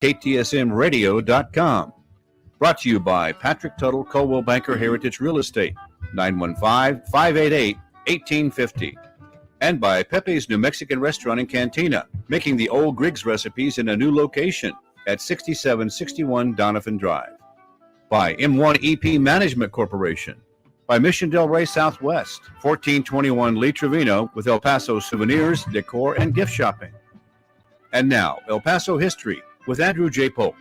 KTSMradio.com. Brought to you by Patrick Tuttle, Coldwell Banker Heritage Real Estate, 915-588-1850. And by Pepe's New Mexican Restaurant and Cantina, making the old Griggs recipes in a new location at 6761 Donovan Drive. By M1EP Management Corporation. By Mission Del Rey Southwest, 1421 Lee Trevino, with El Paso souvenirs, decor, and gift shopping. And now, El Paso History with Andrew J. Polk.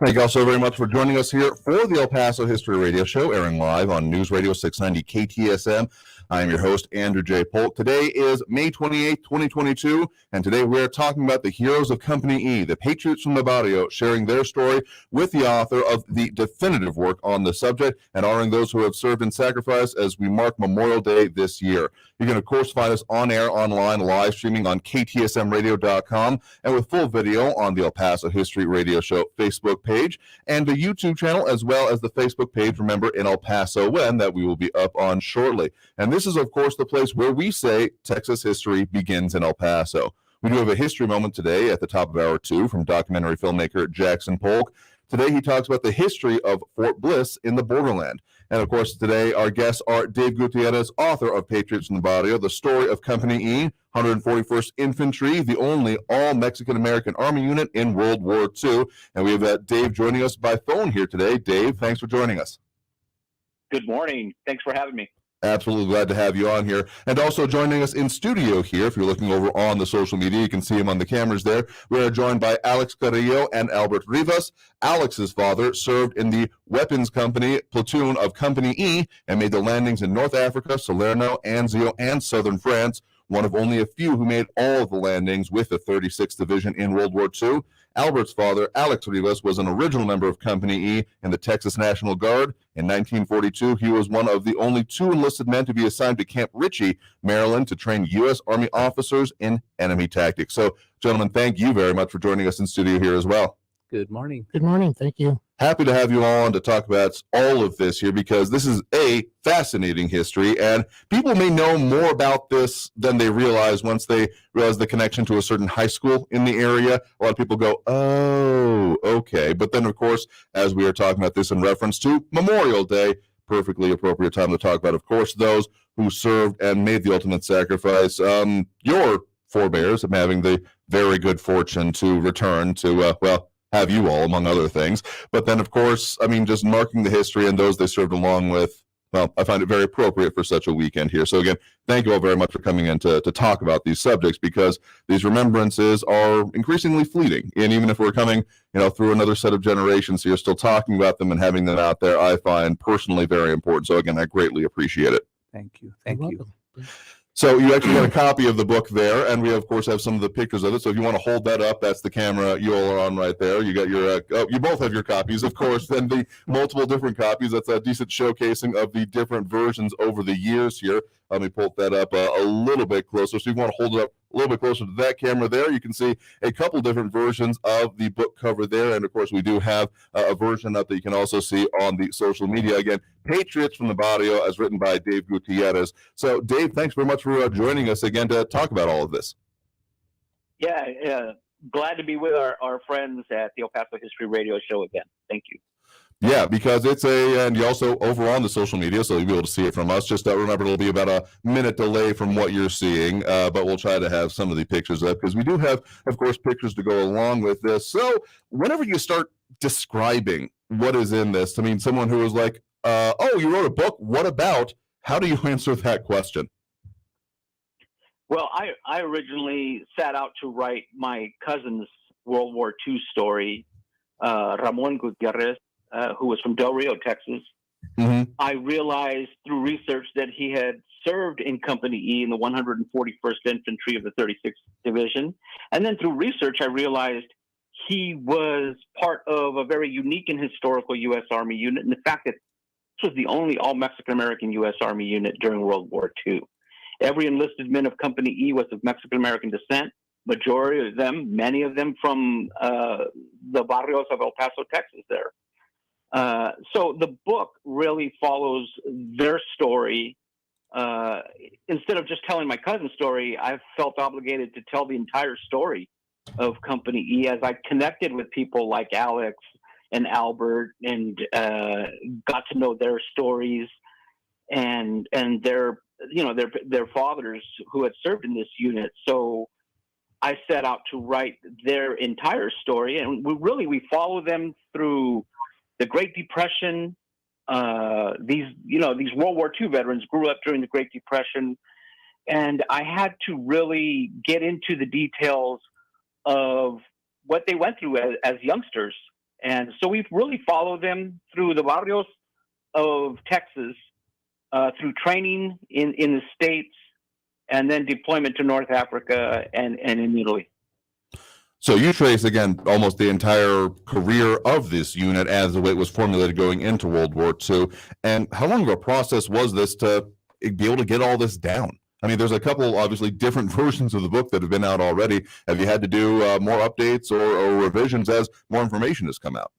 Thank you all so very much for joining us here for the El Paso History Radio Show, airing live on News Radio 690 KTSM. I am your host, Andrew J. Polk. Today is May 28th, 2022, and today we're talking about the heroes of Company E, the Patriots from the Barrio, sharing their story with the author of the definitive work on the subject and honoring those who have served and sacrificed as we mark Memorial Day this year. You can, of course, find us on air, online, live streaming on KTSMradio.com, and with full video on the El Paso History Radio Show Facebook page and the YouTube channel, as well as the Facebook page, remember, in El Paso when, that we will be up on shortly. And this is, of course, the place where we say Texas history begins in El Paso. We do have a history moment today at the top of hour 2 from documentary filmmaker Jackson Polk. Today he talks about the history of Fort Bliss in the borderland. And of course, today our guests are Dave Gutierrez, author of Patriots from the Barrio, the story of Company E, 141st Infantry, the only all-Mexican-American Army unit in World War II. And we have Dave joining us by phone here today. Dave, thanks for joining us. Good morning. Thanks for having me. Absolutely glad to have you on here. And also joining us in studio here, if you're looking over on the social media, you can see him on the cameras there. We are joined by Alex Carrillo and Albert Rivas. Alex's father served in the Weapons Company platoon of Company E and made the landings in North Africa, Salerno, Anzio, and southern France, one of only a few who made all of the landings with the 36th Division in World War II. Albert's father, Alex Rivas, was an original member of Company E in the Texas National Guard. In 1942, he was one of the only 2 enlisted men to be assigned to Camp Ritchie, Maryland, to train U.S. Army officers in enemy tactics. So, gentlemen, thank you very much for joining us in studio here as well. Good morning. Good morning. Thank you. Happy to have you on to talk about all of this here, because this is a fascinating history, and people may know more about this than they realize once they realize the connection to a certain high school in the area. A lot of people go, oh, okay. But then, of course, as we are talking about this in reference to Memorial Day, perfectly appropriate time to talk about, of course, those who served and made the ultimate sacrifice. Your forebears of having the very good fortune to return to, have you all, among other things. But then, of course, I mean, just marking the history and those they served along with, well, I find it very appropriate for such a weekend here. So again, thank you all very much for coming in to talk about these subjects, because these remembrances are increasingly fleeting. And even if we're coming, through another set of generations here, still talking about them and having them out there, I find personally very important. So again, I greatly appreciate it. Thank you. Thank you. So you actually got a copy of the book there, and we, of course, have some of the pictures of it. So if you want to hold that up, that's the camera you all are on right there. You got your, you both have your copies, of course, and the multiple different copies. That's a decent showcasing of the different versions over the years here. Let me pull that up a little bit closer. So if you want to hold it up a little bit closer to that camera there, you can see a couple different versions of the book cover there. And of course, we do have a version up that you can also see on the social media. Again, Patriots from the Barrio, as written by Dave Gutierrez. So Dave, thanks very much for joining us again to talk about all of this. Yeah, glad to be with our friends at the El Paso History Radio Show again. Thank you. Yeah, because it's and you also over on the social media, so you'll be able to see it from us. Just remember, it'll be about a minute delay from what you're seeing, but we'll try to have some of the pictures up, because we do have, of course, pictures to go along with this. So whenever you start describing what is in this, I mean, someone who is like, oh, you wrote a book, what about? How do you answer that question? Well, I originally set out to write my cousin's World War II story, Ramon Gutierrez, who was from Del Rio, Texas. Mm-hmm. I realized through research that he had served in Company E in the 141st Infantry of the 36th Division. And then through research, I realized he was part of a very unique and historical U.S. Army unit, and the fact that this was the only all-Mexican-American U.S. Army unit during World War II. Every enlisted man of Company E was of Mexican-American descent, majority of them, many of them from the barrios of El Paso, Texas there. So the book really follows their story. Instead of just telling my cousin's story, I felt obligated to tell the entire story of Company E as I connected with people like Alex and Albert and got to know their stories and their fathers who had served in this unit. So I set out to write their entire story, and we follow them through the Great Depression. These World War II veterans grew up during the Great Depression, and I had to really get into the details of what they went through as youngsters. And so we've really followed them through the barrios of Texas, through training in the States, and then deployment to North Africa and in Italy. So you trace, again, almost the entire career of this unit as the way it was formulated going into World War II. And how long of a process was this to be able to get all this down? I mean, there's a couple, obviously, different versions of the book that have been out already. Have you had to do more updates or revisions as more information has come out?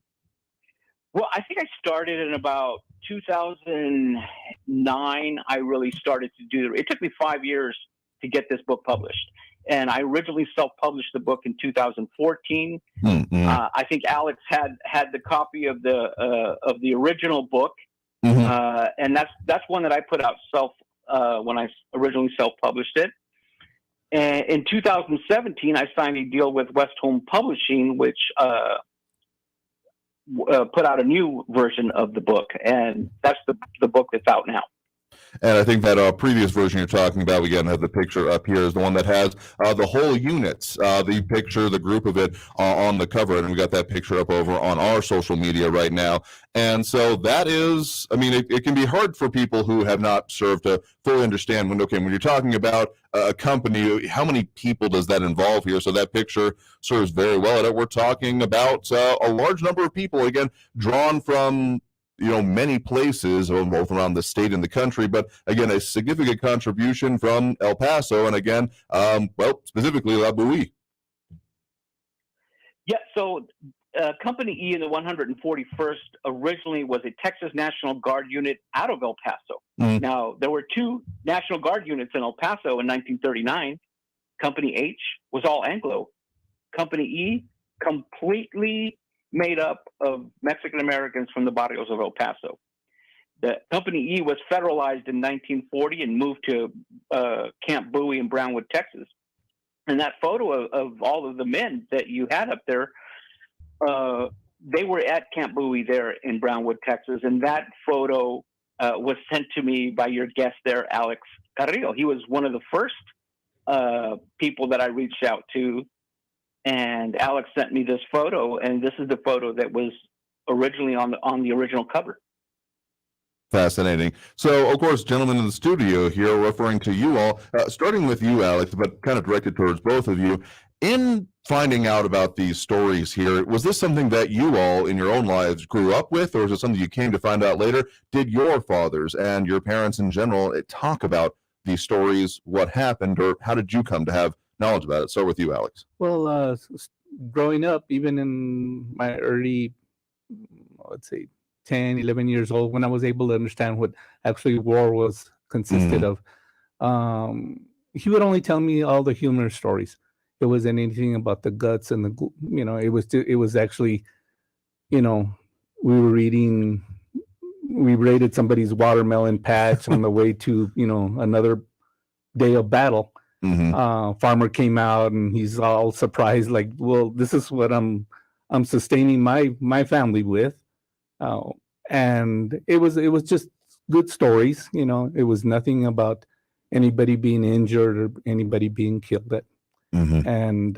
Well, I think I started in about 2009. I really started to do it. It took me 5 years to get this book published. And I originally self-published the book in 2014. Mm-hmm. I think Alex had the copy of the original book, and that's one that I put out when I originally self-published it. And in 2017, I signed a deal with West Home Publishing, which put out a new version of the book, and that's the book that's out now. And I think that previous version you're talking about, we again have the picture up here, is the one that has the whole units, the picture, the group of it on the cover. And we got that picture up over on our social media right now. And so that is, I mean, it can be hard for people who have not served to fully understand when you're talking about a company, how many people does that involve here? So that picture serves very well at it. We're talking about a large number of people, again, drawn from many places, both around the state and the country, but again, a significant contribution from El Paso, and again, specifically WWII. Yeah, so Company E in the 141st originally was a Texas National Guard unit out of El Paso. Mm. Now, there were two National Guard units in El Paso in 1939. Company H was all Anglo. Company E, completely made up of Mexican Americans from the barrios of El Paso. The Company E was federalized in 1940 and moved to Camp Bowie in Brownwood, Texas. And that photo of all of the men that you had up there, they were at Camp Bowie there in Brownwood, Texas. And that photo was sent to me by your guest there, Alex Carrillo. He was one of the first people that I reached out to. And Alex sent me this photo, and this is the photo that was originally on the original cover. Fascinating. So, of course, gentlemen in the studio here, referring to you all, starting with you, Alex, but kind of directed towards both of you. In finding out about these stories here, was this something that you all in your own lives grew up with, or is it something you came to find out later? Did your fathers and your parents in general talk about these stories, what happened, or how did you come to have knowledge about it? Start with you, Alex. Well, growing up, even in my early, let's say, 10, 11 years old, when I was able to understand what actually war was consisted of, he would only tell me all the humor stories. It wasn't anything about the guts and it was actually, we raided somebody's watermelon patch on the way to, another day of battle. Farmer came out and he's all surprised, like, well, this is what I'm sustaining my family with. And it was just good stories. It was nothing about anybody being injured or anybody being killed. And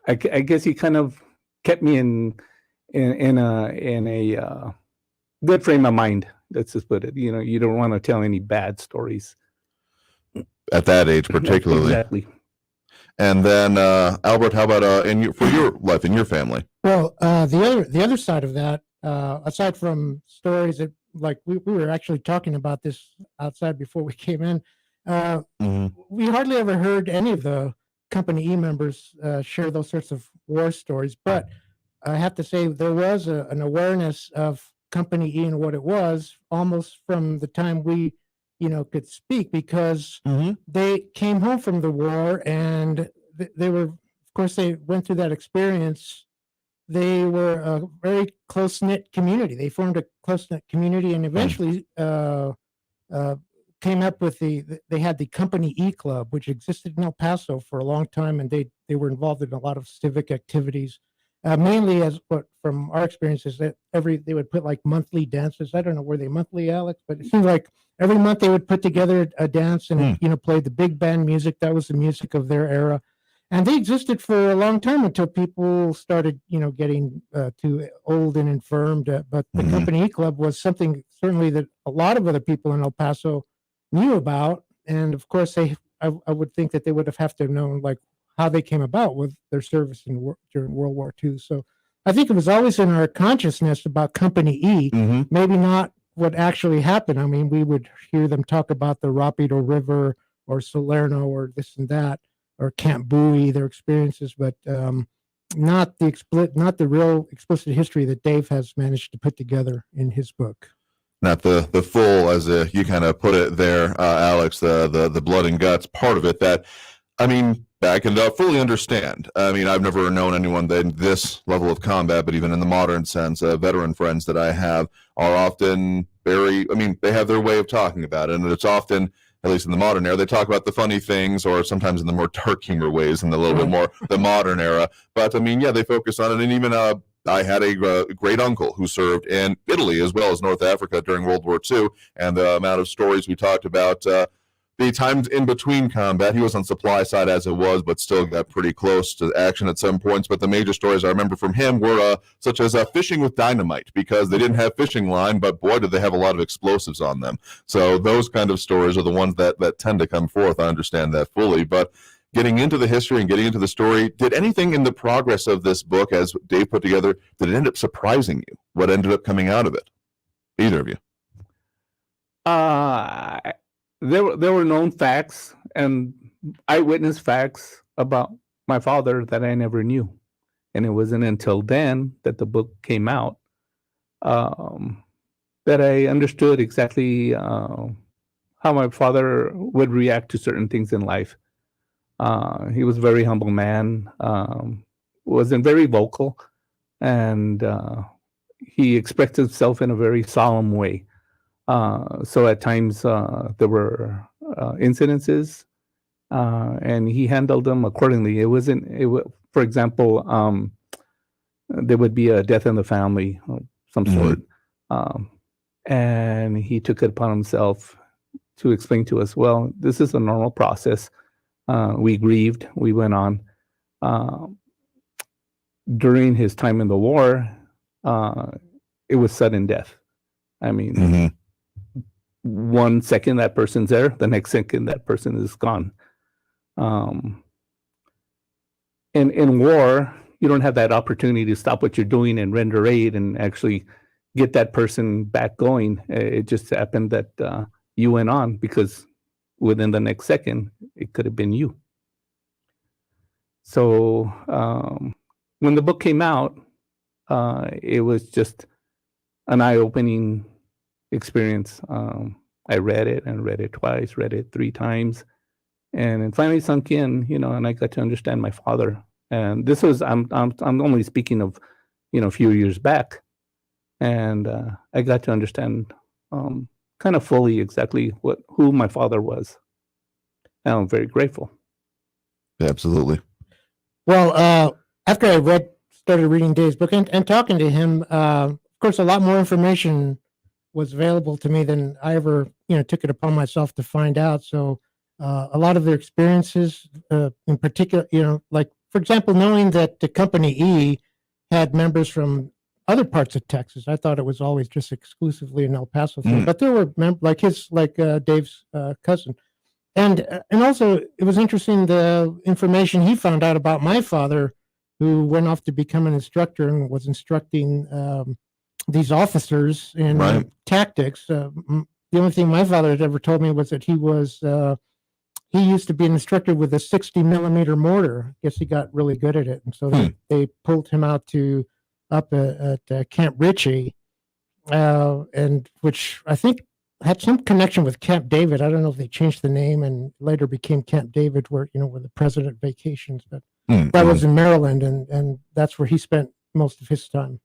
I guess he kind of kept me in a good frame of mind. Let's just put it. You don't want to tell any bad stories at that age, particularly. Exactly. And then Albert, how about for your life in your family? Well, the other side of that, aside from stories that, like, we were actually talking about this outside before we came in, we hardly ever heard any of the Company E members share those sorts of war stories. But I have to say there was an awareness of Company E and what it was almost from the time we could speak, because they came home from the war and they were course, they went through that experience. They were a very close-knit community. They formed a close-knit community, and eventually came up with they had the Company E Club, which existed in El Paso for a long time, and they were involved in a lot of civic activities. Mainly, as what from our experiences, that they would put like monthly dances. I don't know, were they monthly, Alex? But it seemed like every month they would put together a dance and play the big band music. That was the music of their era, and they existed for a long time until people started, getting too old and infirmed. But the Company E Club was something certainly that a lot of other people in El Paso knew about, and of course, I would think that they would have to have known like how they came about with their service during World War II. So I think it was always in our consciousness about Company E, maybe not what actually happened. I mean, we would hear them talk about the Rapido River or Salerno or this and that, or Camp Bowie, their experiences, but not the real explicit history that Dave has managed to put together in his book. Not the full, as you kind of put it there, Alex, the blood and guts part of it. That, I mean, I can fully understand. I mean, I've never known anyone in this level of combat, but even in the modern sense, veteran friends that I have are often they have their way of talking about it, and it's often, at least in the modern era, they talk about the funny things, or sometimes in the more dark humor ways, in the little bit more the modern era. But I mean, yeah, they focus on it, and even I had a great uncle who served in Italy as well as North Africa during World War II, and the amount of stories we talked about, the times in between combat. He was on supply side as it was, but still got pretty close to action at some points. But the major stories I remember from him were such as fishing with dynamite, because they didn't have fishing line, but boy, did they have a lot of explosives on them. So those kind of stories are the ones that tend to come forth. I understand that fully, but getting into the history and getting into the story, did anything in the progress of this book, as Dave put together, did it end up surprising you? What ended up coming out of it? Either of you? There were known facts and eyewitness facts about my father that I never knew. And it wasn't until then that the book came out that I understood exactly how my father would react to certain things in life. He was a very humble man, wasn't very vocal, and he expressed himself in a very solemn way. So at times there were incidences, and he handled them accordingly. For example, there would be a death in the family of some sort, and he took it upon himself to explain to us, well, this is a normal process. We grieved, we went on. During his time in the war, it was sudden death. I mean, 1 second that person's there, the next second that person is gone. In war, you don't have that opportunity to stop what you're doing and render aid and actually get that person back going. It just happened that you went on, because within the next second, it could have been you. So when the book came out, it was just an eye-opening experience. I read it and read it twice, read it 3 times, and it finally sunk in, and I got to understand my father. And this was, I'm only speaking of, a few years back, and I got to understand kind of fully exactly who my father was. And I'm very grateful. Absolutely. Well, after I started reading Dave's book and talking to him, of course, a lot more information was available to me than I ever, took it upon myself to find out. So a lot of their experiences, in particular, like, for example, knowing that the Company E had members from other parts of Texas. I thought it was always just exclusively an El Paso thing, but there were Dave's cousin. And also, it was interesting the information he found out about my father, who went off to become an instructor and was instructing these officers in tactics. The only thing my father had ever told me was that he used to be an instructor with a 60 millimeter mortar. I guess he got really good at it, and so they pulled him out up at Camp Ritchie, and which I think had some connection with Camp David. I don't know if they changed the name and later became Camp David, where the president vacations. But That was in Maryland, and that's where he spent most of his time.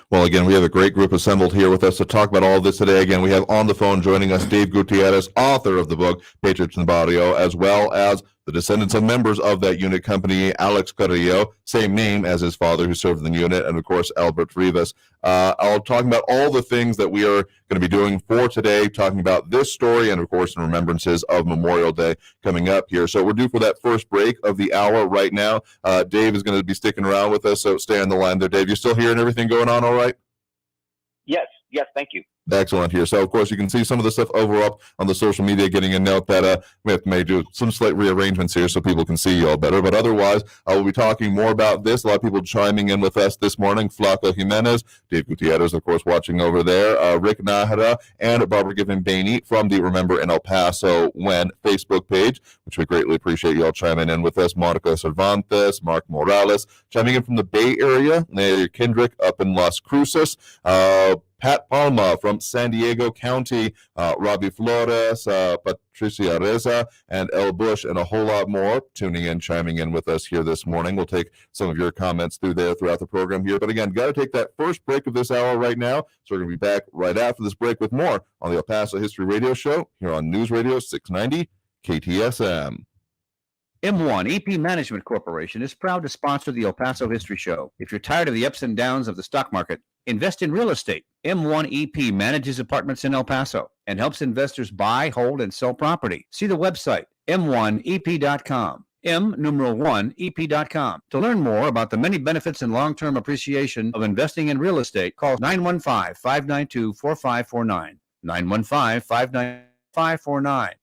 Well, again, we have a great group assembled here with us to talk about all of this today. Again, we have on the phone joining us Dave Gutierrez, author of the book Patriots in Barrio, as well as the descendants of members of that unit company, Alex Carrillo, same name as his father who served in the unit, and of course, Albert Rivas. I'll talk about all the things that we are going to be doing for today, talking about this story, and of course, in remembrances of Memorial Day coming up here. So we're due for that first break of the hour right now. Dave is going to be sticking around with us, so stay on the line there. Dave, you still hearing everything going on all right? Yes, thank you. Excellent here. So, of course, you can see some of the stuff over up on the social media, getting a note that we may do some slight rearrangements here so people can see you all better. But otherwise, I will be talking more about this. A lot of people chiming in with us this morning. Flaco Jimenez, Dave Gutierrez, of course, watching over there. Rick Nahara and Barbara Given-Bainey from the Remember in El Paso When Facebook page, which we greatly appreciate you all chiming in with us. Monica Cervantes, Mark Morales, chiming in from the Bay Area. Kendrick up in Las Cruces. Pat Palma from San Diego County, Robbie Flores, Patricia Reza, and El Bush, and a whole lot more tuning in, chiming in with us here this morning. We'll take some of your comments through there throughout the program here. But again, got to take that first break of this hour right now. So we're going to be back right after this break with more on the El Paso History Radio Show here on News Radio 690 KTSM. M1 EP Management Corporation is proud to sponsor the El Paso History Show. If you're tired of the ups and downs of the stock market, invest in real estate. M1 EP manages apartments in El Paso and helps investors buy, hold, and sell property. See the website, m1ep.com. M1ep.com. To learn more about the many benefits and long-term appreciation of investing in real estate, call 915-592-4549. 915-592-4549.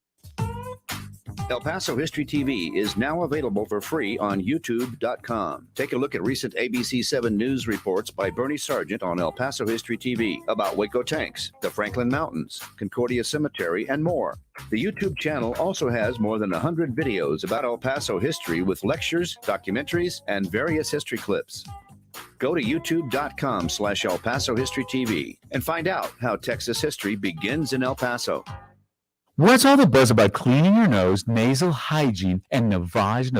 El Paso History TV is now available for free on YouTube.com. Take a look at recent ABC 7 news reports by Bernie Sargent on El Paso History TV about Waco tanks, the Franklin Mountains, Concordia Cemetery, and more. The YouTube channel also has more than 100 videos about El Paso history with lectures, documentaries, and various history clips. Go to youtube.com/El Paso History TV and find out how Texas history begins in El Paso. What's all the buzz about cleaning your nose, nasal hygiene, and navage?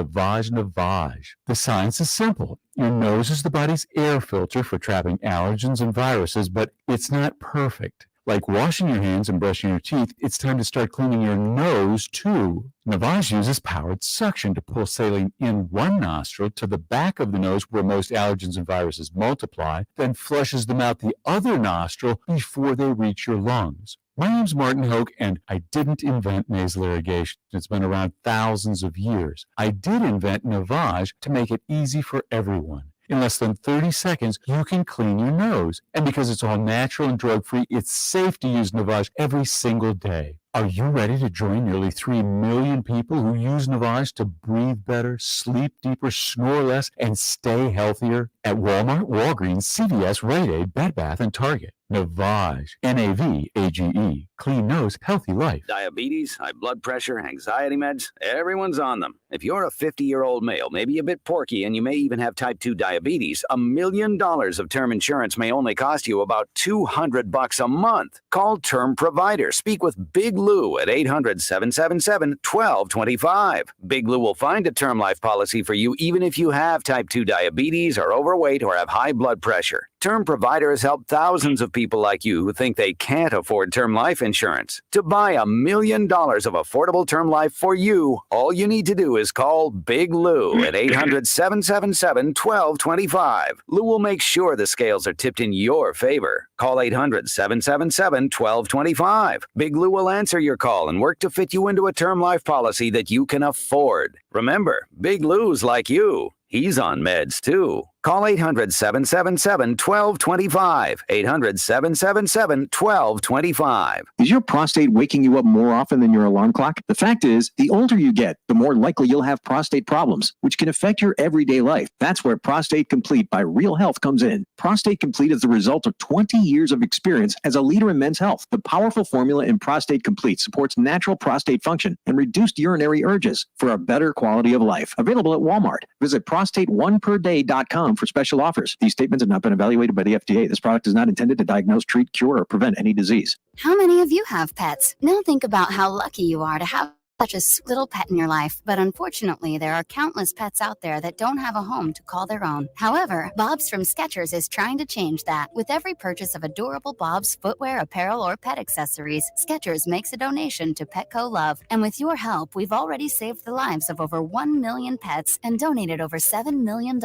The science is simple. Your nose is the body's air filter for trapping allergens and viruses, but it's not perfect. Like washing your hands and brushing your teeth, it's time to start cleaning your nose, too. Navage uses powered suction to pull saline in one nostril to the back of the nose where most allergens and viruses multiply, then flushes them out the other nostril before they reach your lungs. My name's Martin Hoke, and I didn't invent nasal irrigation. It's been around thousands of years. I did invent Navage to make it easy for everyone. In less than 30 seconds, you can clean your nose. And because it's all natural and drug-free, it's safe to use Navage every single day. Are you ready to join nearly 3 million people who use Navage to breathe better, sleep deeper, snore less, and stay healthier? At Walmart, Walgreens, CVS, Rite Aid, Bed Bath, and Target. Navage, N-A-V-A-G-E, clean nose, healthy life. Diabetes, high blood pressure, anxiety meds, everyone's on them. If you're a 50-year-old male, maybe a bit porky, and you may even have type 2 diabetes, $1 million of term insurance may only cost you about $200 a month. Call Term Provider. Speak with Big Lou at 800-777-1225. Big Lou will find a term life policy for you even if you have type 2 diabetes, are overweight, or have high blood pressure. Term Provider has helped thousands of people like you who think they can't afford term life insurance. To buy $1 million of affordable term life for you, all you need to do is call Big Lou at 800-777-1225. Lou will make sure the scales are tipped in your favor. Call 800-777-1225. Big Lou will answer your call and work to fit you into a term life policy that you can afford. Remember, Big Lou's like you. He's on meds, too. Call 800-777-1225. 800-777-1225. Is your prostate waking you up more often than your alarm clock? The fact is, the older you get, the more likely you'll have prostate problems, which can affect your everyday life. That's where Prostate Complete by Real Health comes in. Prostate Complete is the result of 20 years of experience as a leader in men's health. The powerful formula in Prostate Complete supports natural prostate function and reduced urinary urges for a better quality of life. Available at Walmart. Visit prostateoneperday.com for special offers. These statements have not been evaluated by the FDA. This product is not intended to diagnose, treat, cure, or prevent any disease. How many of you have pets? Now think about how lucky you are to have Such a sweet little pet in your life, but unfortunately, there are countless pets out there that don't have a home to call their own. However, Bob's from Skechers is trying to change that. With every purchase of adorable Bob's footwear, apparel, or pet accessories, Skechers makes a donation to Petco Love. And with your help, we've already saved the lives of over 1 million pets and donated over $7 million.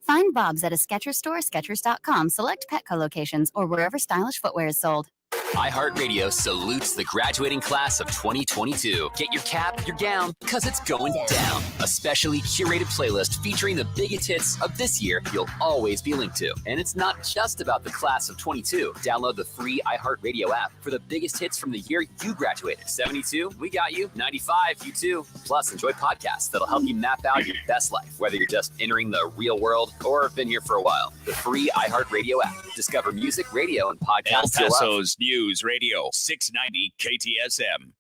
Find Bob's at a Skechers store, Skechers.com, select Petco locations, or wherever stylish footwear is sold. iHeartRadio salutes the graduating class of 2022. Get your cap, your gown, because it's going down. A specially curated playlist featuring the biggest hits of this year you'll always be linked to. And it's not just about the class of 22. Download the free iHeartRadio app for the biggest hits from the year you graduated. 72, we got you. 95, you too. Plus, enjoy podcasts that'll help you map out your best life, whether you're just entering the real world or have been here for a while. The free iHeartRadio app. Discover music, radio, and podcasts. El Paso's News Radio 690 KTSM.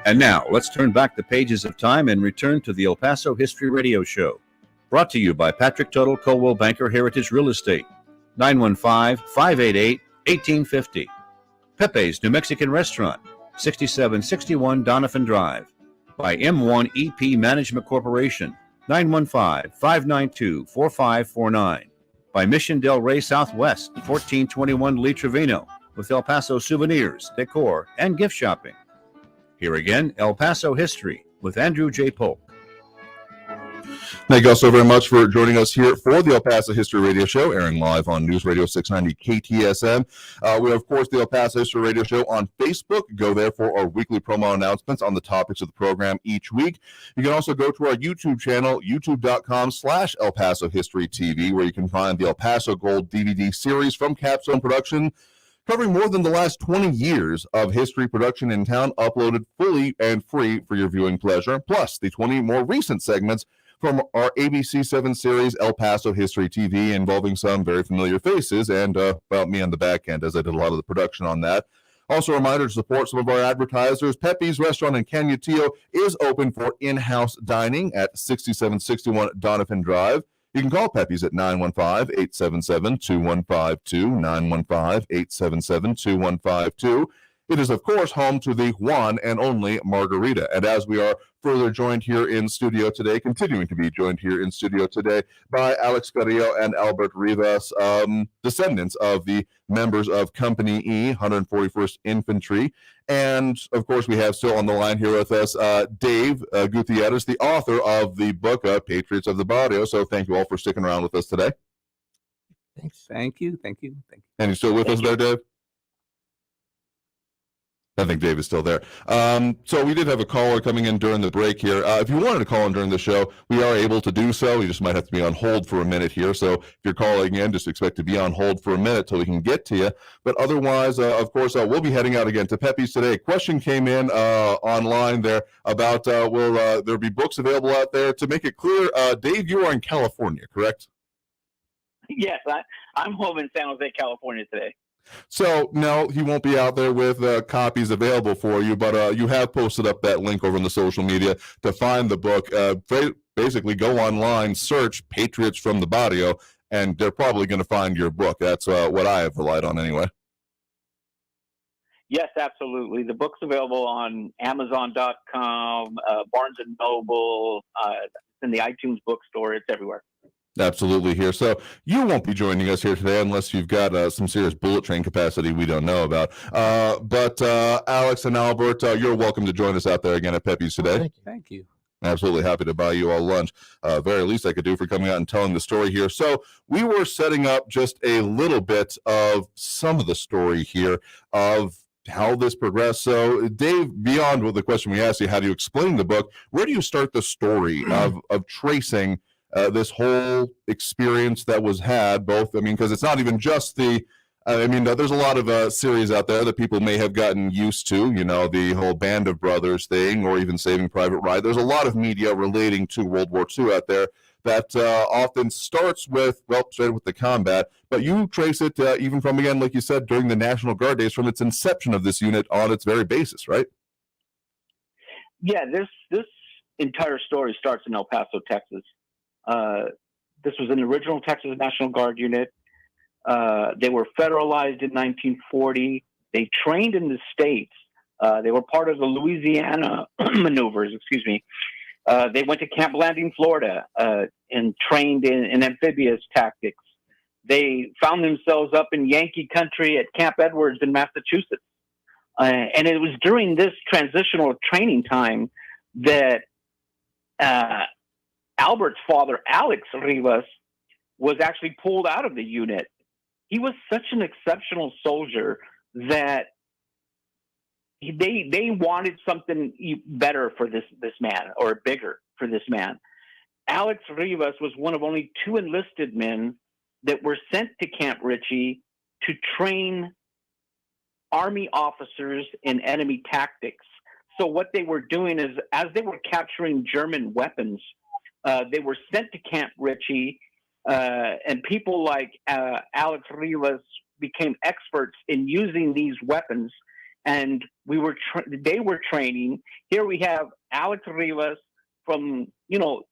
And now, let's turn back the pages of time and return to the El Paso History Radio Show. Brought to you by Patrick Tuttle, Coldwell Banker Heritage Real Estate. 915-588-1850. Pepe's New Mexican Restaurant, 6761 Donovan Drive. By M1 EP Management Corporation, 915-592-4549. By Mission Del Rey Southwest, 1421 Lee Trevino, with El Paso souvenirs, decor, and gift shopping. Here again, El Paso History with Andrew J. Polk. Thank you all so very much for joining us here for the El Paso History Radio Show, airing live on News Radio 690 KTSM. We have, of course, the El Paso History Radio Show on Facebook. Go there for our weekly promo announcements on the topics of the program each week. You can also go to our YouTube channel, youtube.com/El Paso History TV, where you can find the El Paso Gold DVD series from Capstone Production, covering more than the last 20 years of history production in town, uploaded fully and free for your viewing pleasure, plus the 20 more recent segments from our ABC7 series, El Paso History TV, involving some very familiar faces, and about me on the back end, as I did a lot of the production on that. Also, a reminder to support some of our advertisers. Pepe's Restaurant in Canutillo is open for in-house dining at 6761 Donovan Drive. You can call Pepe's at 915-877-2152, 915-877-2152. It is, of course, home to the one and only margarita. And as we are further joined here in studio today, continuing to be joined here in studio today by Alex Carrillo and Albert Rivas, descendants of the members of Company E, 141st Infantry. And, of course, we have still on the line here with us Dave Gutierrez, the author of the book, Patriots of the Barrio. So thank you all for sticking around with us today. Thanks. Thank you. And you still with us there, Dave? I think Dave is still there. So we did have a caller coming in during the break here. If you wanted to call in during the show, we are able to do so. You just might have to be on hold for a minute here. So if you're calling in, just expect to be on hold for a minute till we can get to you. But otherwise, of course, we'll be heading out again to Pepe's today. A question came in online there about will there be books available out there? To make it clear, Dave, you are in California, correct? Yes, I'm home in San Jose, California today. So, no, he won't be out there with copies available for you, but you have posted up that link over in the social media to find the book. Basically, go online, search Patriots from the Barrio, and they're probably going to find your book. That's what I have relied on anyway. Yes, absolutely. The book's available on Amazon.com, Barnes & Noble, in the iTunes bookstore. It's everywhere. Absolutely here. So you won't be joining us here today unless you've got some serious bullet train capacity we don't know about. But Alex and Albert, you're welcome to join us out there again at Pepe's today. Thank you. Absolutely happy to buy you all lunch. Very least I could do for coming out and telling the story here. So we were setting up just a little bit of some of the story here of how this progressed. So Dave, beyond what the question we asked you, how do you explain the book? Where do you start the story of tracing this whole experience that was had, both, because it's not even just the, there's a lot of series out there that people may have gotten used to, the whole Band of Brothers thing, or even Saving Private Ryan. There's a lot of media relating to World War II out there that often starts with the combat, but you trace it even from, again, like you said, during the National Guard days, from its inception of this unit on its very basis, right? Yeah, this entire story starts in El Paso, Texas. This was an original Texas National Guard unit. They were federalized in 1940. They trained in the States. They were part of the Louisiana maneuvers, excuse me. They went to Camp Blanding, Florida, and trained in amphibious tactics. They found themselves up in Yankee country at Camp Edwards in Massachusetts. And it was during this transitional training time that Albert's father, Alex Rivas, was actually pulled out of the unit. He was such an exceptional soldier that they wanted something better for this man, or bigger for this man. Alex Rivas was one of only 2 enlisted men that were sent to Camp Ritchie to train Army officers in enemy tactics. So what they were doing is, as they were capturing German weapons, they were sent to Camp Ritchie, and people like Alex Rivas became experts in using these weapons. And they were training. Here we have Alex Rivas from, El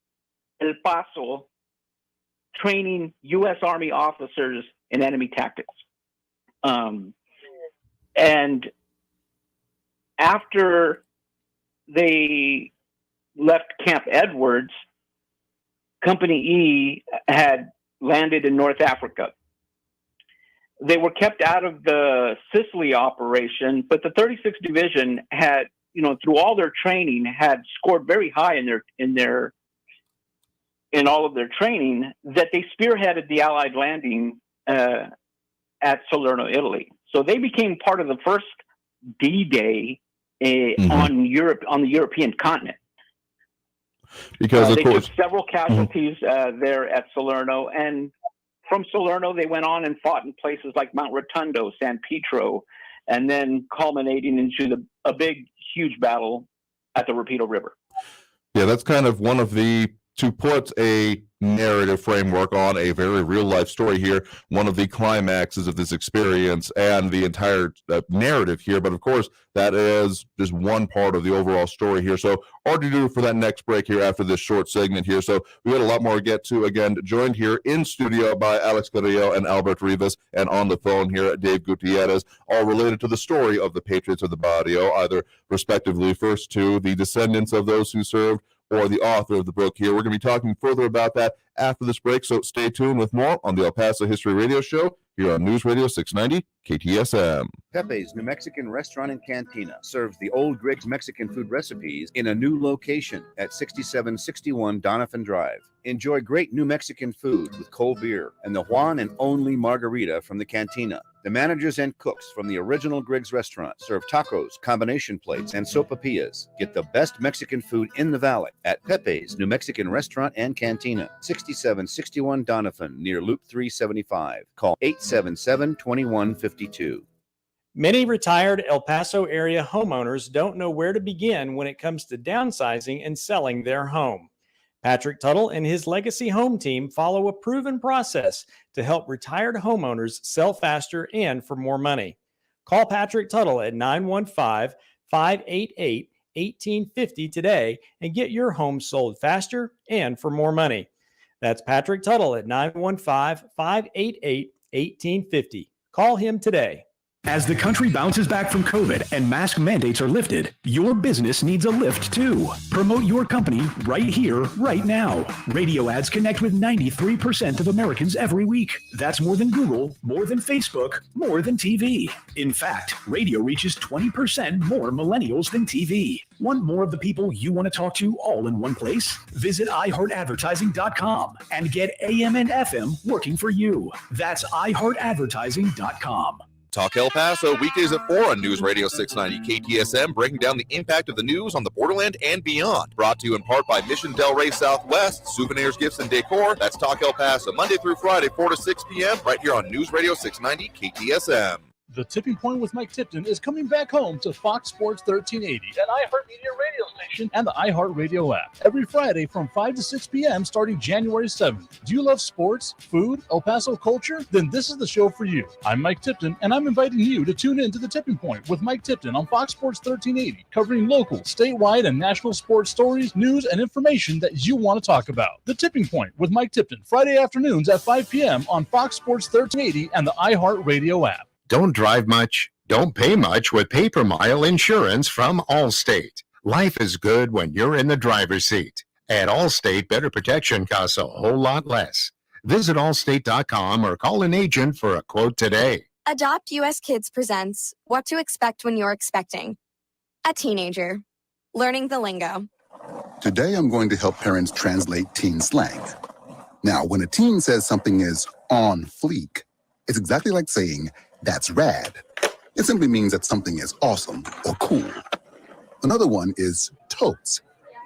Paso, training U.S. Army officers in enemy tactics. And after they left Camp Edwards, Company E had landed in North Africa. They were kept out of the Sicily operation, but the 36th Division had, through all their training, had scored very high in all of their training, that they spearheaded the Allied landing at Salerno, Italy. So they became part of the first D-Day on the European continent. Because they took several casualties there at Salerno, and from Salerno they went on and fought in places like Mount Rotundo, San Pietro, and then culminating into a big, huge battle at the Rapido River. Yeah, that's kind of one of to put a narrative framework on a very real life story here, one of the climaxes of this experience and the entire narrative here. But of course, that is just one part of the overall story here. So hard to do for that next break here after this short segment here. So we got a lot more to get to. Again, joined here in studio by Alex Carrillo and Albert Rivas, and on the phone here Dave Gutierrez, all related to the story of the Patriots of the Barrio, either respectively first to the descendants of those who served or the author of the book here. We're going to be talking further about that after this break, so stay tuned with more on the El Paso History Radio Show here on News Radio 690 KTSM. Pepe's New Mexican Restaurant and Cantina serves the old Griggs Mexican food recipes in a new location at 6761 Donovan Drive. Enjoy great New Mexican food with cold beer and the one and only margarita from the cantina. The managers and cooks from the original Griggs restaurant serve tacos, combination plates, and sopapillas. Get the best Mexican food in the valley at Pepe's New Mexican Restaurant and Cantina, 6761 Donovan, near Loop 375. Call 877-2152. Many retired El Paso area homeowners don't know where to begin when it comes to downsizing and selling their home. Patrick Tuttle and his Legacy Home team follow a proven process to help retired homeowners sell faster and for more money. Call Patrick Tuttle at 915-588-1850 today and get your home sold faster and for more money. That's Patrick Tuttle at 915-588-1850. Call him today. As the country bounces back from COVID and mask mandates are lifted, your business needs a lift too. Promote your company right here, right now. Radio ads connect with 93% of Americans every week. That's more than Google, more than Facebook, more than TV. In fact, radio reaches 20% more millennials than TV. Want more of the people you want to talk to all in one place? Visit iHeartAdvertising.com and get AM and FM working for you. That's iHeartAdvertising.com. Talk El Paso, weekdays at 4 on News Radio 690 KTSM, breaking down the impact of the news on the borderland and beyond. Brought to you in part by Mission Del Rey Southwest, Souvenirs, Gifts, and Decor. That's Talk El Paso, Monday through Friday, 4 to 6 p.m., right here on News Radio 690 KTSM. The Tipping Point with Mike Tipton is coming back home to Fox Sports 1380, an iHeartMedia radio station, and the iHeartRadio app. Every Friday from 5 to 6 p.m. starting January 7th. Do you love sports, food, El Paso culture? Then this is the show for you. I'm Mike Tipton, and I'm inviting you to tune in to The Tipping Point with Mike Tipton on Fox Sports 1380, covering local, statewide, and national sports stories, news, and information that you want to talk about. The Tipping Point with Mike Tipton, Friday afternoons at 5 p.m. on Fox Sports 1380 and the iHeartRadio app. Don't drive much, don't pay much with Paper Mile Insurance from Allstate. Life is good when you're in the driver's seat. At Allstate, better protection costs a whole lot less. Visit allstate.com or call an agent for a quote today. Adopt US Kids presents What to Expect When You're Expecting. A teenager. Learning the lingo. Today I'm going to help parents translate teen slang. Now, when a teen says something is on fleek, it's exactly like saying, that's rad. It simply means that something is awesome or cool. Another one is totes.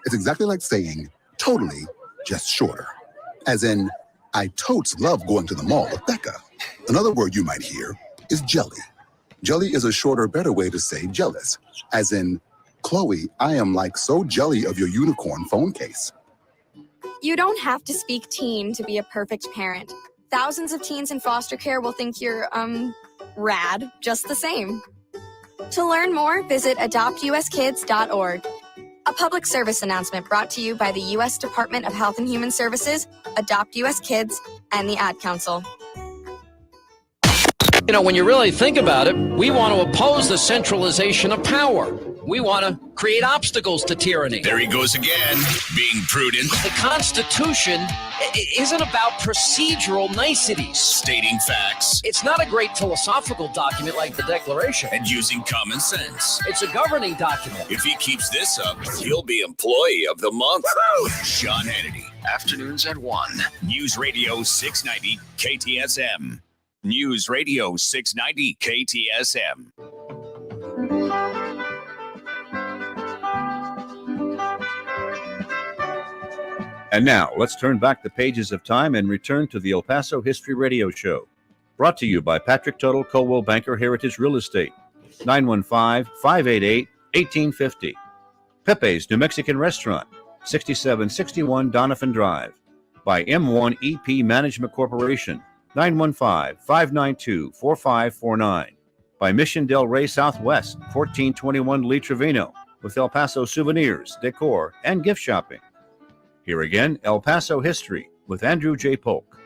It's exactly like saying, totally, just shorter. As in, I totes love going to the mall with Becca. Another word you might hear is jelly. Jelly is a shorter, better way to say jealous. As in, Chloe, I am like so jelly of your unicorn phone case. You don't have to speak teen to be a perfect parent. Thousands of teens in foster care will think you're, rad, just the same. To learn more, visit adoptuskids.org. A public service announcement brought to you by the U.S. Department of Health and Human Services, Adopt U.S. Kids, and the Ad Council. You know, when you really think about it, we want to oppose the centralization of power. We want to create obstacles to tyranny. There he goes again, being prudent. The Constitution isn't about procedural niceties. Stating facts. It's not a great philosophical document like the Declaration. And using common sense. It's a governing document. If he keeps this up, he'll be Employee of the Month. Sean Hannity, afternoons at 1. News Radio 690 KTSM. News Radio 690 KTSM. And now, let's turn back the pages of time and return to the El Paso History Radio Show. Brought to you by Patrick Tuttle, Coldwell Banker Heritage Real Estate, 915-588-1850. Pepe's New Mexican Restaurant, 6761 Donovan Drive. By M1 EP Management Corporation, 915-592-4549. By Mission Del Rey Southwest, 1421 Lee Trevino, with El Paso souvenirs, decor, and gift shopping. Here again, El Paso History with Andrew J. Polk.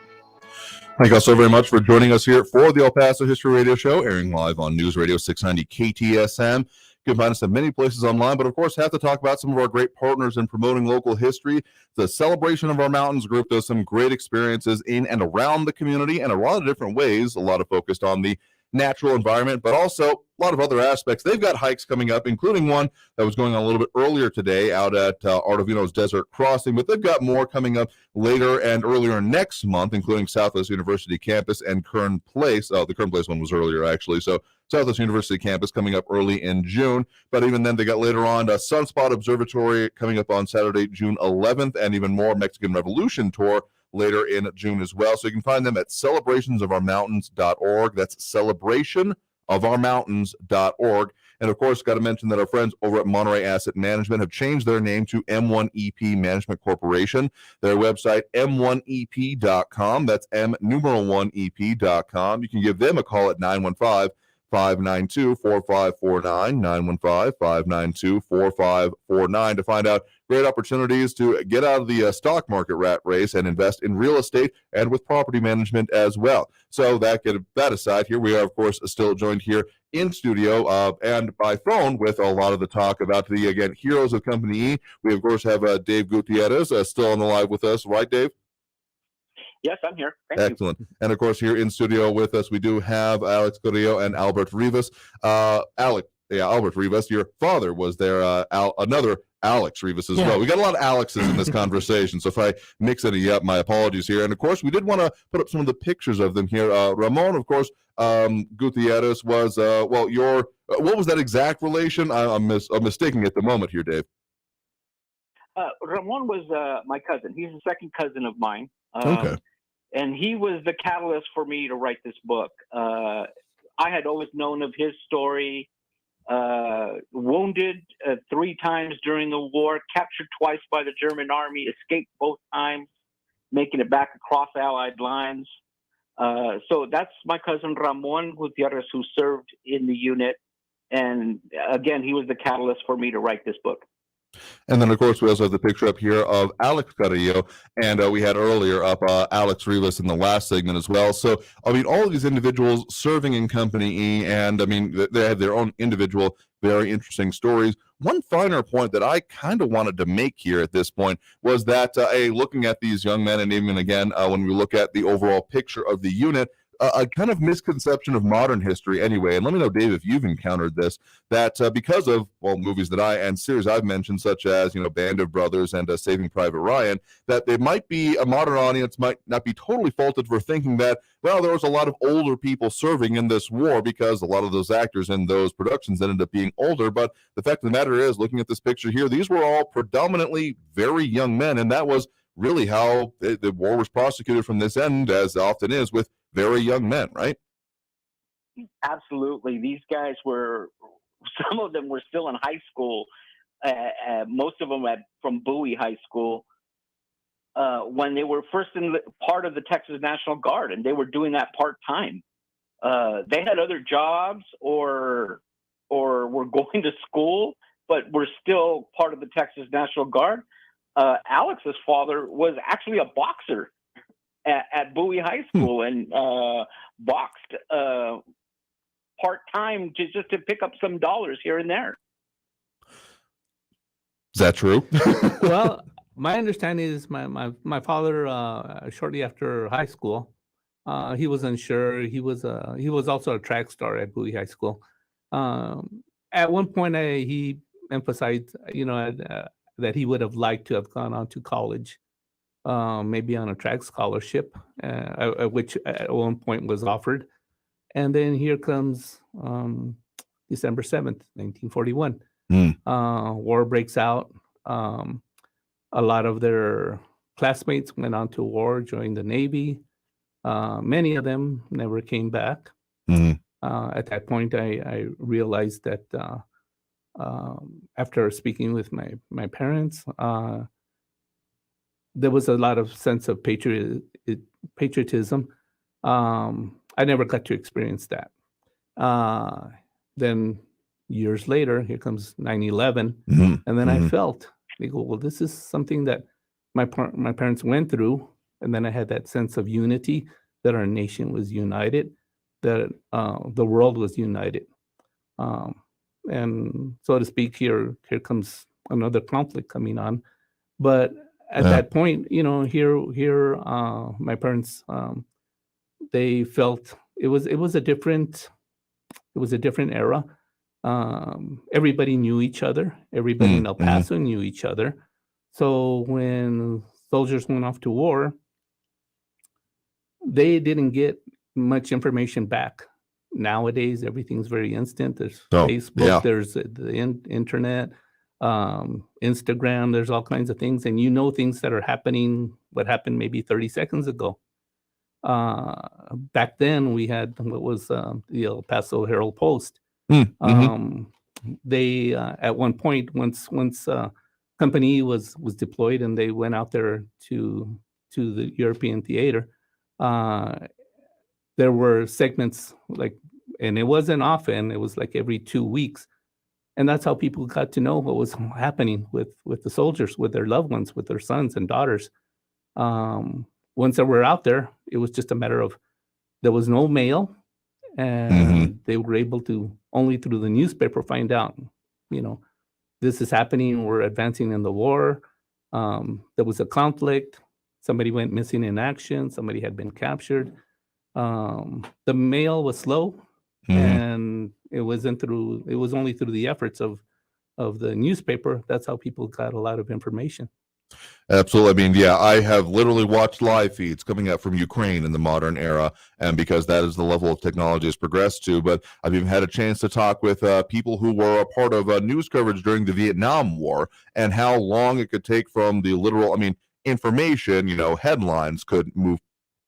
Thank you all so very much for joining us here for the El Paso History Radio Show, airing live on News Radio 690 KTSM. You can find us at many places online, but of course have to talk about some of our great partners in promoting local history. The Celebration of Our Mountains group does some great experiences in and around the community in a lot of different ways, a lot of focused on the natural environment, but also a lot of other aspects. They've got hikes coming up, including one that was going on a little bit earlier today out at Artavino's Desert Crossing, but they've got more coming up later and earlier next month, including Southwest University Campus and Kern Place. The Kern Place one was earlier, actually, so Southwest University Campus coming up early in June, but even then they got later on Sunspot Observatory coming up on Saturday, June 11th, and even more Mexican Revolution Tour later in June as well. So you can find them at celebrationsofourmountains.org. That's celebrationofourmountains.org. And of course, got to mention that our friends over at Monterey Asset Management have changed their name to M1 EP Management Corporation. Their website, m1ep.com. That's M1ep.com. You can give them a call at 915-592-4549, 915-592-4549 to find out great opportunities to get out of the stock market rat race and invest in real estate and with property management as well. So that aside, here we are, of course, still joined here in studio and by phone with a lot of the talk about the, again, heroes of Company E. We, of course, have Dave Gutierrez still on the live with us. Right, Dave? Yes, I'm here. Thank Excellent. you. And of course, here in studio with us, we do have Alex Carrillo and Albert Rivas. Albert Rivas, your father was there, another Alex Rivas as well. We got a lot of Alexes in this conversation, so if I mix any up, my apologies here. And of course, we did want to put up some of the pictures of them here. Ramon, of course, Gutierrez was, what was that exact relation? I'm mistaking at the moment here, Dave. Ramon was my cousin. He's a second cousin of mine. Okay. And he was the catalyst for me to write this book. I had always known of his story. Wounded 3 times during the war, captured twice by the German army, escaped both times, making it back across Allied lines. So that's my cousin Ramon Gutierrez, who served in the unit. And again, he was the catalyst for me to write this book. And then, of course, we also have the picture up here of Alex Carrillo, and we had earlier up Alex Rivas in the last segment as well. So, I mean, all of these individuals serving in Company E, and I mean, they have their own individual, very interesting stories. One finer point that I kind of wanted to make here at this point was that, looking at these young men, and even again, when we look at the overall picture of the unit, a kind of misconception of modern history anyway, and let me know, Dave, if you've encountered this, that because of, well, movies that and series I've mentioned, such as, Band of Brothers and Saving Private Ryan, that they might be, a modern audience might not be totally faulted for thinking that, well, there was a lot of older people serving in this war because a lot of those actors in those productions ended up being older. But the fact of the matter is, looking at this picture here, these were all predominantly very young men, and that was really how the war was prosecuted from this end, as often is with very young men, right? Absolutely. These guys some of them were still in high school. Most of them from Bowie High School when they were first part of the Texas National Guard, and they were doing that part-time. They had other jobs or were going to school, but were still part of the Texas National Guard. Alex's father was actually a boxer at Bowie High School and boxed part-time just to pick up some dollars here and there. Is that true? Well, my understanding is my father, shortly after high school, he was unsure. He was also a track star at Bowie High School. At one point, he emphasized, that he would have liked to have gone on to college, maybe on a track scholarship, which at one point was offered. And then here comes December 7th, 1941. War breaks out. A lot of their classmates went on to war, joined the Navy. Many of them never came back. At that point, I realized that after speaking with my parents, there was a lot of sense of patriotism. I never got to experience that. Then years later, here comes 9/11, and then I felt, well, this is something that my parents went through, and then I had that sense of unity, that our nation was united, that the world was united. And so to speak, here comes another conflict coming on. But at that point, here my parents, they felt it was a different era. Everybody knew each other. Everybody in El Paso knew each other. So when soldiers went off to war, they didn't get much information back. Nowadays, everything's very instant. There's Facebook, there's the internet, Instagram, there's all kinds of things. And things that are happening, what happened maybe 30 seconds ago. Back then, we had what was the El Paso Herald-Post. They, at one point, once Company was deployed and they went out there to the European theater, there were segments and it wasn't often, it was like every 2 weeks. And that's how people got to know what was happening with the soldiers, with their loved ones, with their sons and daughters. Once they were out there, it was just a matter of, there was no mail, and they were able to, only through the newspaper, find out, this is happening, we're advancing in the war. There was a conflict, somebody went missing in action, somebody had been captured. The mail was slow, and it was only through the efforts of the newspaper. That's how people got a lot of information. Absolutely. I mean, I have literally watched live feeds coming out from Ukraine in the modern era, and because that is the level of technology has progressed to. But I've even had a chance to talk with people who were a part of news coverage during the Vietnam War, and how long it could take from the literal, information, headlines could move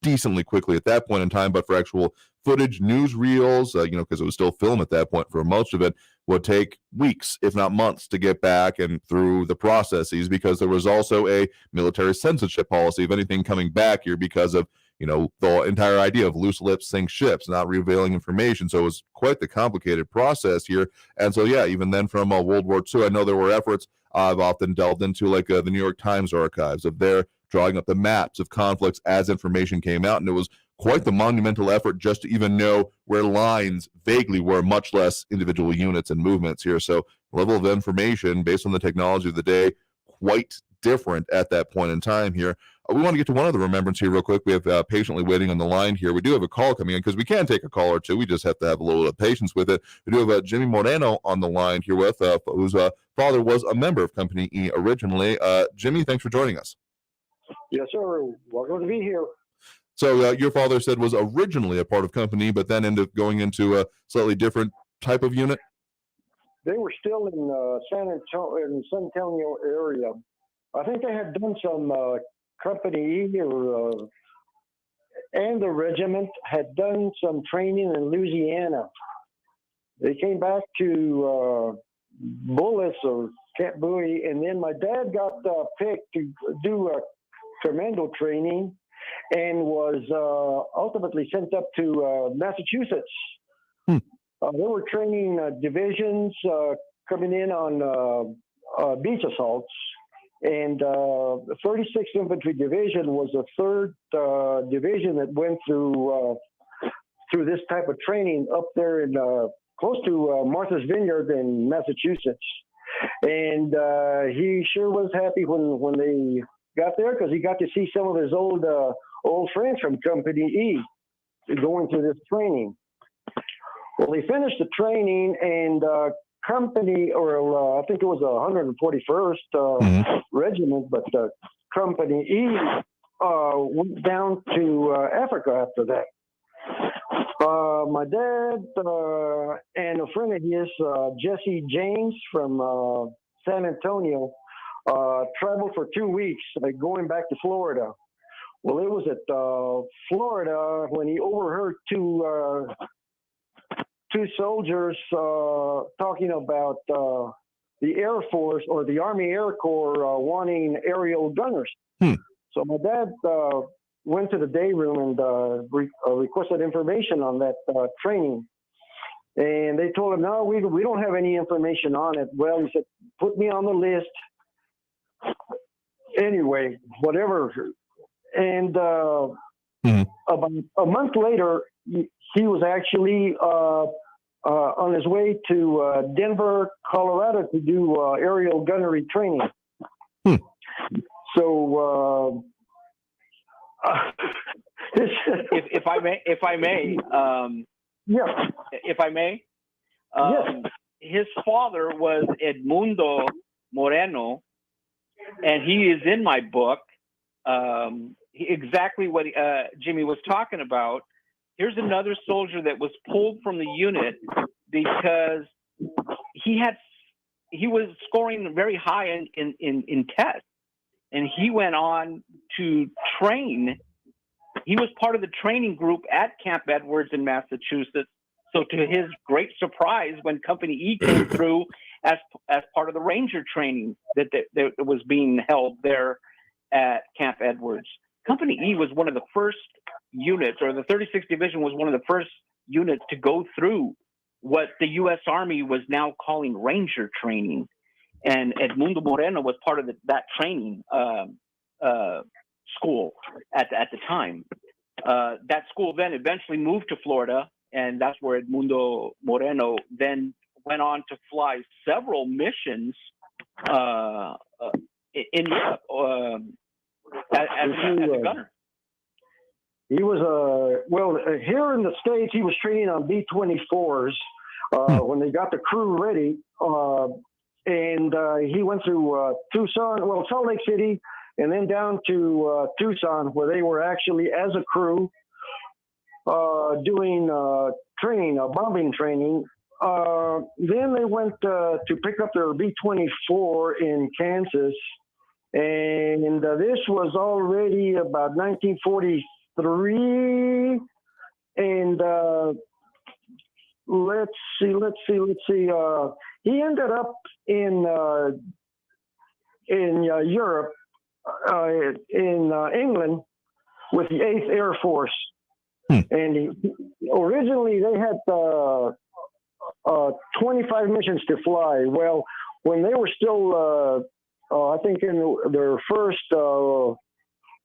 decently quickly at that point in time, but for actual footage, newsreels, because it was still film at that point for most of it, would take weeks, if not months, to get back and through the processes, because there was also a military censorship policy of anything coming back here because of, the entire idea of loose lips sink ships, not revealing information. So it was quite the complicated process here. And so, yeah, even then from World War II, I know there were efforts I've often delved into, like the New York Times archives, of their drawing up the maps of conflicts as information came out. And it was quite the monumental effort just to even know where lines vaguely were, much less individual units and movements here. So level of information based on the technology of the day, quite different at that point in time here. We want to get to one other remembrance here real quick. We have patiently waiting on the line here. We do have a call coming in because we can take a call or two. We just have to have a little patience with it. We do have Jimmy Moreno on the line here with, whose father was a member of Company E originally. Jimmy, thanks for joining us. Yes, sir. Welcome to be here. So your father said was originally a part of Company, but then ended up going into a slightly different type of unit? They were still in San Antonio area. I think they had done some Company E and the regiment had done some training in Louisiana. They came back to Bullis or Camp Bowie, and then my dad got picked to do a commando training and was ultimately sent up to Massachusetts. They were training divisions coming in on beach assaults. And the 36th Infantry Division was the third division that went through this type of training up there in close to Martha's Vineyard in Massachusetts. And he sure was happy when they got there, because he got to see some of his old friends from Company E going through this training. Well, he finished the training, and Company, or I think it was 141st Regiment, but Company E went down to Africa after that. My dad and a friend of his, Jesse James from San Antonio, traveled for 2 weeks, going back to Florida. Well, it was at Florida when he overheard two soldiers talking about the Air Force or the Army Air Corps wanting aerial gunners. So my dad went to the day room and requested information on that training. And they told him, no, we don't have any information on it. Well, he said, put me on the list. Anyway, whatever. And about a month later, he was actually on his way to Denver, Colorado to do aerial gunnery training. So, if I may, his father was Edmundo Moreno, and he is in my book. Exactly what Jimmy was talking about. Here's another soldier that was pulled from the unit because he was scoring very high in tests, and he went on to train. He was part of the training group at Camp Edwards in Massachusetts. So to his great surprise, when Company E came through as part of the Ranger training that was being held there at Camp Edwards, Company E was one of the first units, or the 36th Division was one of the first units to go through what the U.S. Army was now calling Ranger training. And Edmundo Moreno was part of that training school at the time. That school then eventually moved to Florida, and that's where Edmundo Moreno then went on to fly several missions in Europe as a gunner. He was here in the States, he was training on B-24s when they got the crew ready. And he went through Tucson, Salt Lake City, and then down to Tucson, where they were actually, as a crew, doing training, bombing training. Then they went to pick up their B-24 in Kansas. And this was already about 1943 3, and let's see. He ended up in Europe, in England, with the 8th Air Force. And originally they had 25 missions to fly. Well, when they were still, I think in their first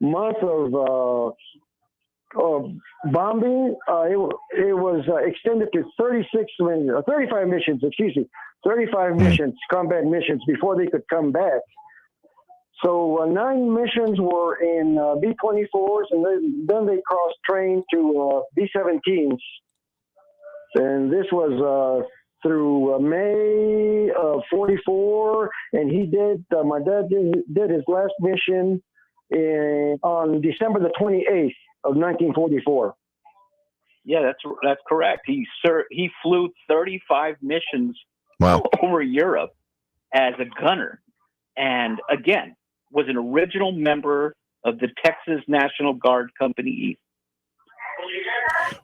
month of bombing, it was extended to 35 missions, 35 missions, combat missions, before they could come back. So 9 missions were in B-24s, and then they cross-trained to B-17s. And this was through May of 44, and my dad did his last mission on December the 28th of 1944. Yeah, that's correct. He flew 35 missions over Europe as a gunner, and again was an original member of the Texas National Guard Company East.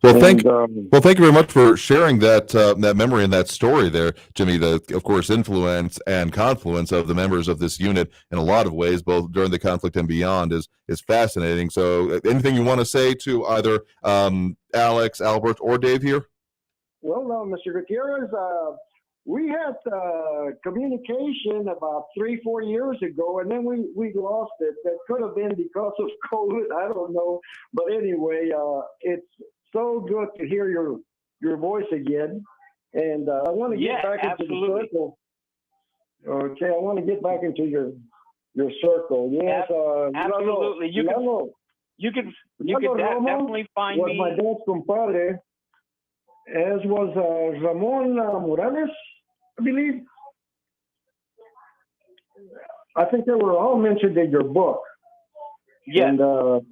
Well, thank you very much for sharing that memory and that story there, Jimmy. Of course, influence and confluence of the members of this unit in a lot of ways, both during the conflict and beyond, is fascinating. So, anything you want to say to either Alex, Albert, or Dave here? Well, Mr. Gutierrez, we had communication about 3-4 years ago, and then we lost it. That could have been because of COVID. I don't know. But anyway, it's so good to hear your voice again. And I want to get back into the circle. Okay, I want to get back into your circle. Yes, absolutely. You can definitely find me. My dad's compadre, as was Ramon Morales, I believe. I think they were all mentioned in your book. Yeah. And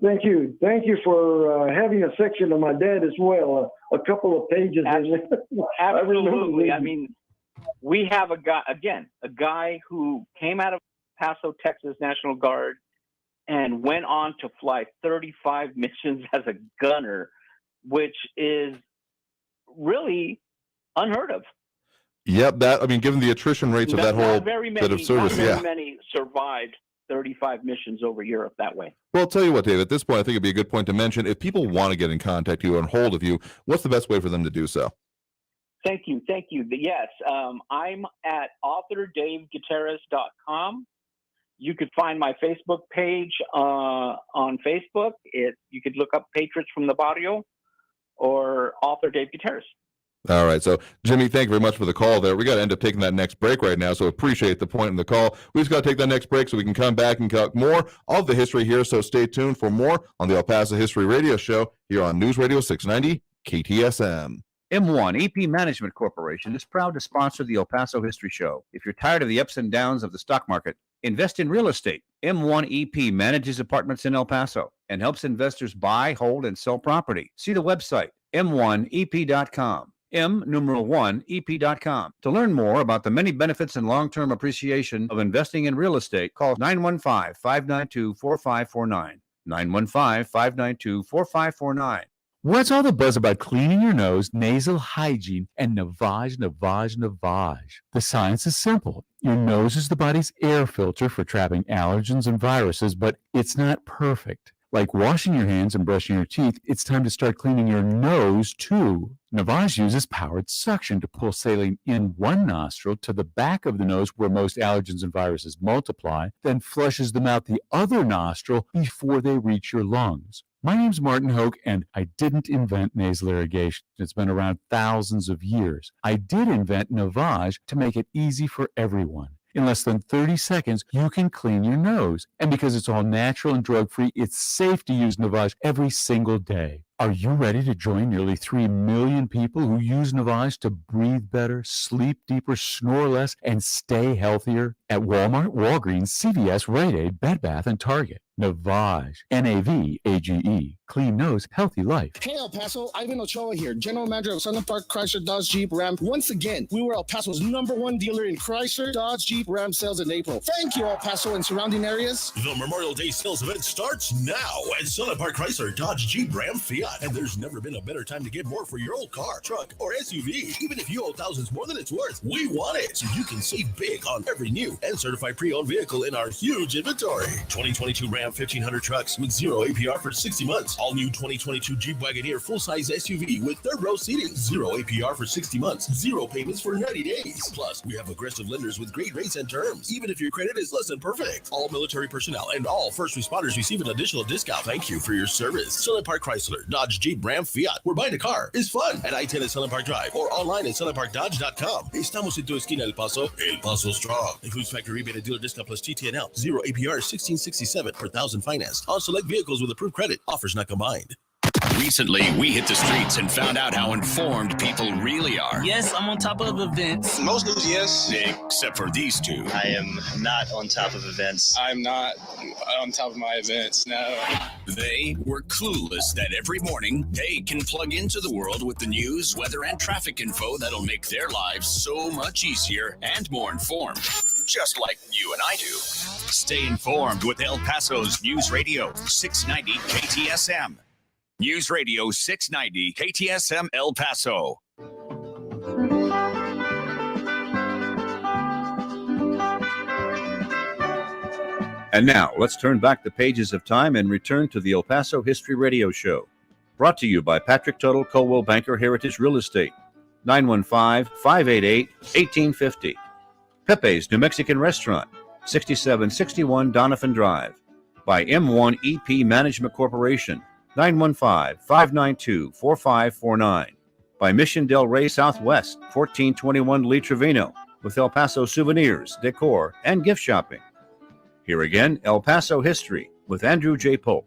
thank you for having a section of my dad as well, a couple of pages. Absolutely. I mean, we have a guy who came out of Paso, Texas National Guard, and went on to fly 35 missions as a gunner, which is really unheard of. Yep, given the attrition rates of that whole bit of service, many survived 35 missions over Europe that way. Well, I'll tell you what, Dave, at this point, I think it'd be a good point to mention, if people want to get in contact with you and hold of you, what's the best way for them to do so? Thank you. Yes, I'm at authordavegutierrez.com. You could find my Facebook page on Facebook. You could look up Patriots from the Barrio or author Dave Gutierrez. All right. So, Jimmy, thank you very much for the call there. We got to end up taking that next break right now, so appreciate the point in the call. We just got to take that next break so we can come back and talk more of the history here. So stay tuned for more on the El Paso History Radio Show here on News Radio 690 KTSM. M1 EP Management Corporation is proud to sponsor the El Paso History Show. If you're tired of the ups and downs of the stock market, invest in real estate. M1 EP manages apartments in El Paso and helps investors buy, hold, and sell property. See the website, m1ep.com. M1ep.com. To learn more about the many benefits and long-term appreciation of investing in real estate, call 915-592-4549. 915-592-4549. What's all the buzz about cleaning your nose, nasal hygiene, and navage? The science is simple. Your nose is the body's air filter for trapping allergens and viruses, but it's not perfect. Like washing your hands and brushing your teeth, it's time to start cleaning your nose, too. Navage uses powered suction to pull saline in one nostril to the back of the nose where most allergens and viruses multiply, then flushes them out the other nostril before they reach your lungs. My name's Martin Hoke, and I didn't invent nasal irrigation. It's been around thousands of years. I did invent Navage to make it easy for everyone. In less than 30 seconds, you can clean your nose. And because it's all natural and drug-free, it's safe to use Navage every single day. Are you ready to join nearly 3 million people who use Navage to breathe better, sleep deeper, snore less, and stay healthier? At Walmart, Walgreens, CVS, Rite Aid, Bed Bath, and Target. Navage, Navage, clean nose, healthy life. Hey El Paso, Ivan Ochoa here, General Manager of Sunland Park Chrysler Dodge Jeep Ram. Once again, we were El Paso's #1 dealer in Chrysler, Dodge, Jeep, Ram sales in April. Thank you, El Paso and surrounding areas. The Memorial Day sales event starts now at Sunland Park Chrysler, Dodge, Jeep, Ram, Fiat. And there's never been a better time to get more for your old car, truck, or SUV. Even if you owe thousands more than it's worth, we want it. So you can save big on every new and certified pre-owned vehicle in our huge inventory. 2022 Ram 1500 trucks with 0 APR for 60 months. All new 2022 Jeep Wagoneer full-size SUV with third row seating. 0 APR for 60 months. 0 payments for 90 days. Plus, we have aggressive lenders with great rates and terms, even if your credit is less than perfect. All military personnel and all first responders receive an additional discount. Thank you for your service. Sunland Park Chrysler, Dodge, Jeep, Ram, Fiat. Where buying a car is fun at I-10 at Sunland Park Drive or online at sunlandparkdodge.com. Estamos en tu esquina, El Paso. El Paso Strong. Includes factory rebate and dealer discount plus TTNL. 0 APR 1667 per thousand finance on select vehicles with approved credit. Offers not combined. Recently, we hit the streets and found out how informed people really are. Yes, I'm on top of events. Most news, yes. Except for these two. I am not on top of events. I'm not on top of my events, no. They were clueless that every morning they can plug into the world with the news, weather, and traffic info that'll make their lives so much easier and more informed. Just like you and I do. Stay informed with El Paso's News Radio 690 KTSM. News Radio 690 KTSM El Paso. And now, let's turn back the pages of time and return to the El Paso History Radio Show. Brought to you by Patrick Tuttle, Coldwell Banker Heritage Real Estate. 915-588-1850. Pepe's New Mexican Restaurant. 6761 Donovan Drive. By M1 EP Management Corporation. 915-592-4549. By Mission Del Rey Southwest, 1421 Lee Trevino, with El Paso souvenirs, decor, and gift shopping. Here again, El Paso History with Andrew J. Polk.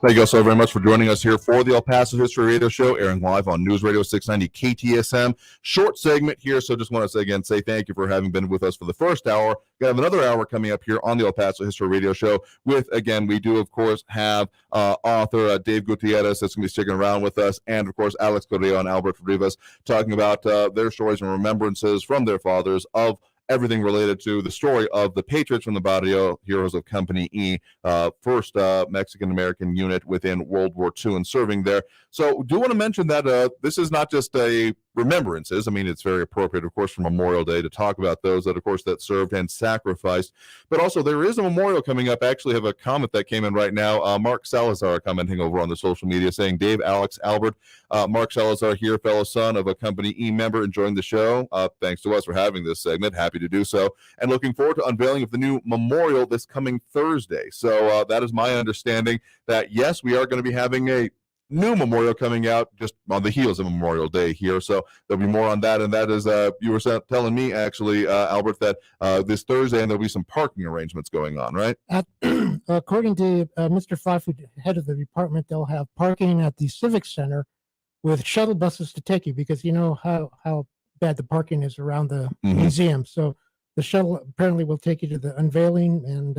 Thank you all so very much for joining us here for the El Paso History Radio Show, airing live on News Radio 690 KTSM. Short segment here, so just want to say thank you for having been with us for the first hour. We have another hour coming up here on the El Paso History Radio Show with, again, we do, of course, have author Dave Gutierrez that's going to be sticking around with us, and, of course, Alex Carrillo and Albert Rivas talking about their stories and remembrances from their fathers of everything related to the story of the Patriots from the Barrio, Heroes of Company E, first Mexican-American unit within World War II and serving there. So do want to mention that this is not just a remembrances. I mean, it's very appropriate, of course, for Memorial Day to talk about those that, of course, that served and sacrificed. But also, there is a memorial coming up. I actually have a comment that came in right now. Mark Salazar commenting over on the social media saying, Dave, Alex, Albert, Mark Salazar here, fellow son of a Company E member, enjoying the show. Thanks to us for having this segment. Happy to do so. And looking forward to unveiling of the new memorial this coming Thursday. So that is my understanding that, yes, we are going to be having a new memorial coming out just on the heels of Memorial Day here. So there'll be more on that. And that is, you were telling me, actually, Albert, that this Thursday, and there'll be some parking arrangements going on, right? According to Mr. Fife, head of the department, they'll have parking at the Civic Center with shuttle buses to take you, because you know how bad the parking is around the museum. So the shuttle apparently will take you to the unveiling, and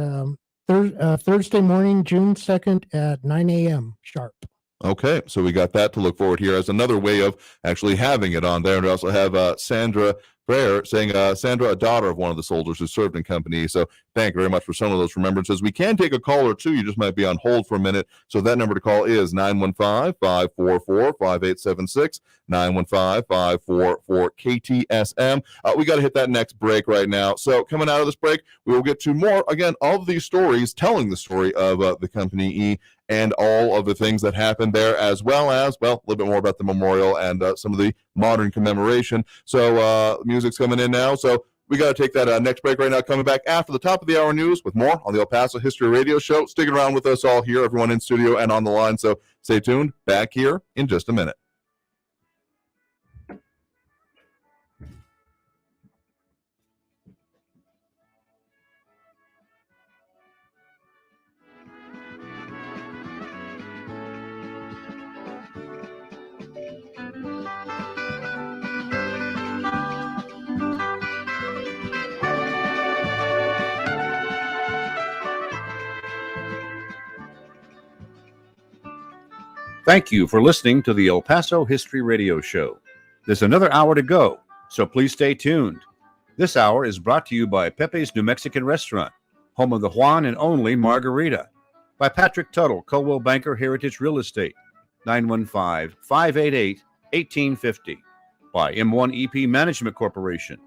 Thursday morning, June 2nd at 9 a.m. sharp. Okay, so we got that to look forward here as another way of actually having it on there. And we also have Sandra Freire saying, Sandra, a daughter of one of the soldiers who served in Company. So thank you very much for some of those remembrances. We can take a call or two. You just might be on hold for a minute. So that number to call is 915-544-5876, 915-544-KTSM. We got to hit that next break right now. So coming out of this break, we will get to more, again, all of these stories, telling the story of the Company E and all of the things that happened there, as well as, well, a little bit more about the memorial and some of the modern commemoration. So music's coming in now. So we got to take that next break right now. Coming back after the top of the hour news with more on the El Paso History Radio Show. Sticking around with us all here, everyone in studio and on the line. So stay tuned. Back here in just a minute. Thank you for listening to the El Paso History Radio Show. There's another hour to go, so please stay tuned. This hour is brought to you by Pepe's New Mexican Restaurant, home of the Juan and only Margarita, by Patrick Tuttle, Coldwell Banker Heritage Real Estate, 915-588-1850, by M1 EP Management Corporation,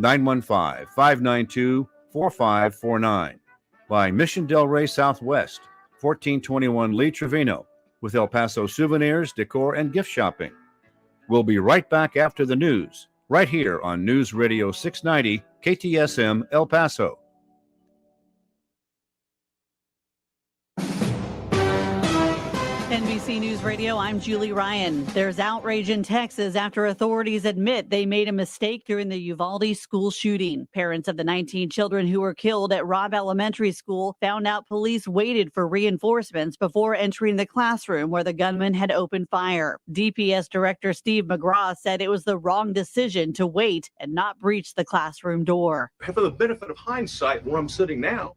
915-592-4549, by Mission Del Rey Southwest, 1421 Lee Trevino, with El Paso souvenirs, decor, and gift shopping. We'll be right back after the news, right here on News Radio 690 KTSM El Paso. NBC News Radio, I'm Julie Ryan. There's outrage in Texas after authorities admit they made a mistake during the Uvalde school shooting. Parents of the 19 children who were killed at Robb Elementary School found out police waited for reinforcements before entering the classroom where the gunman had opened fire. DPS Director Steve McGraw said it was the wrong decision to wait and not breach the classroom door. For the benefit of hindsight, where I'm sitting now,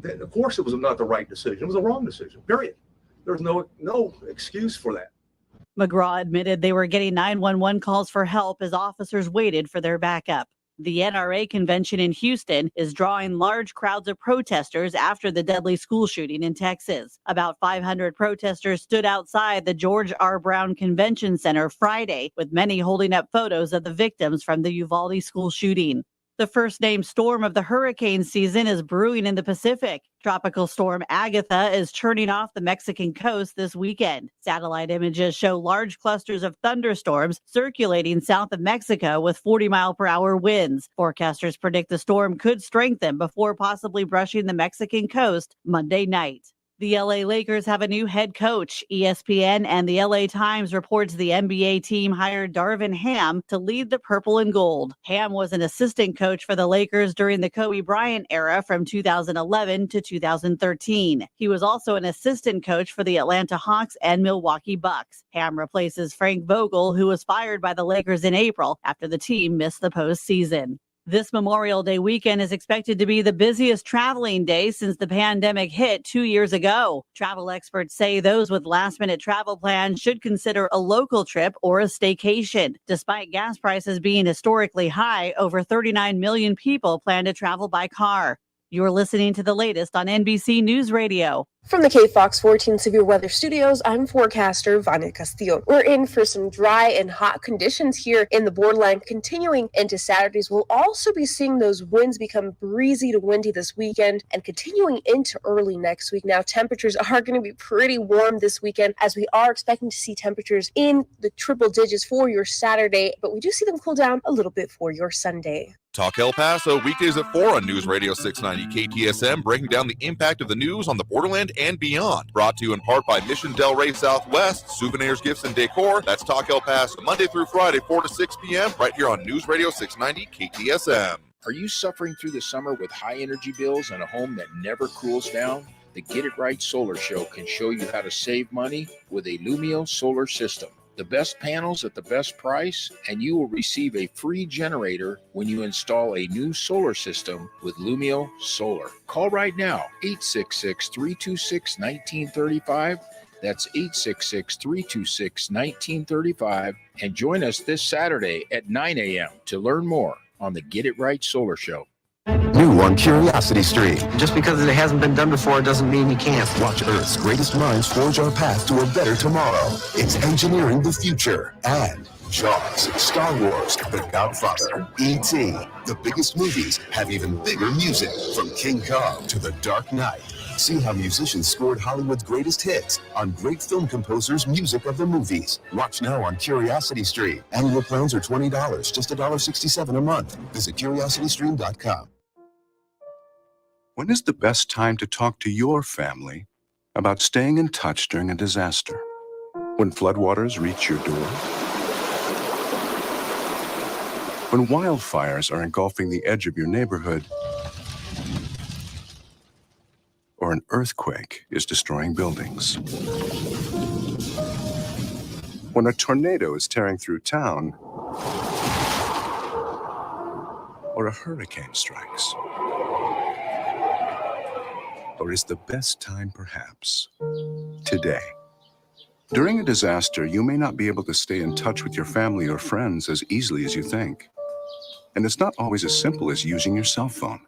of course it was not the right decision. It was the wrong decision, period. There's no excuse for that. McGraw admitted they were getting 911 calls for help as officers waited for their backup. The NRA convention in Houston is drawing large crowds of protesters after the deadly school shooting in Texas. About 500 protesters stood outside the George R. Brown Convention Center Friday, with many holding up photos of the victims from the Uvalde school shooting. The first named storm of the hurricane season is brewing in the Pacific. Tropical storm Agatha is churning off the Mexican coast this weekend. Satellite images show large clusters of thunderstorms circulating south of Mexico with 40-mile-per-hour winds. Forecasters predict the storm could strengthen before possibly brushing the Mexican coast Monday night. The LA Lakers have a new head coach. ESPN and the LA Times reports the NBA team hired Darvin Ham to lead the purple and gold. Ham was an assistant coach for the Lakers during the Kobe Bryant era from 2011 to 2013. He was also an assistant coach for the Atlanta Hawks and Milwaukee Bucks. Ham replaces Frank Vogel, who was fired by the Lakers in April after the team missed the postseason. This Memorial Day weekend is expected to be the busiest traveling day since the pandemic hit 2 years ago. Travel experts say those with last-minute travel plans should consider a local trip or a staycation. Despite gas prices being historically high, over 39 million people plan to travel by car. You're listening to the latest on NBC News Radio. From the KFOX 14 Severe Weather Studios, I'm forecaster Vania Castillo. We're in for some dry and hot conditions here in the borderline. Continuing into Saturdays, we'll also be seeing those winds become breezy to windy this weekend and continuing into early next week. Now, temperatures are going to be pretty warm this weekend as we are expecting to see temperatures in the triple digits for your Saturday, but we do see them cool down a little bit for your Sunday. Talk El Paso, weekdays at 4 on News Radio 690 KTSM, breaking down the impact of the news on the borderland and beyond. Brought to you in part by Mission Del Rey Southwest, souvenirs, gifts, and decor. That's Talk El Paso, Monday through Friday, 4 to 6 p.m., right here on News Radio 690 KTSM. Are you suffering through the summer with high energy bills and a home that never cools down? The Get It Right Solar Show can show you how to save money with a Lumio solar system. The best panels at the best price, and you will receive a free generator when you install a new solar system with Lumio Solar. Call right now, 866-326-1935. That's 866-326-1935. And join us this Saturday at 9 a.m. to learn more on the Get It Right Solar Show. New on Curiosity Street. Just because it hasn't been done before doesn't mean you can't. Watch Earth's greatest minds forge our path to a better tomorrow. It's engineering the future. And Jaws, Star Wars, The Godfather, E.T. The biggest movies have even bigger music. From King Kong to The Dark Knight. See how musicians scored Hollywood's greatest hits on great film composers' music of the movies. Watch now on Curiosity Street. Annual plans are $20, just $1.67 a month. Visit curiositystream.com. When is the best time to talk to your family about staying in touch during a disaster? When floodwaters reach your door? When wildfires are engulfing the edge of your neighborhood? Or an earthquake is destroying buildings? When a tornado is tearing through town? Or a hurricane strikes? Or is the best time perhaps today? During a disaster, you may not be able to stay in touch with your family or friends as easily as you think. And it's not always as simple as using your cell phone.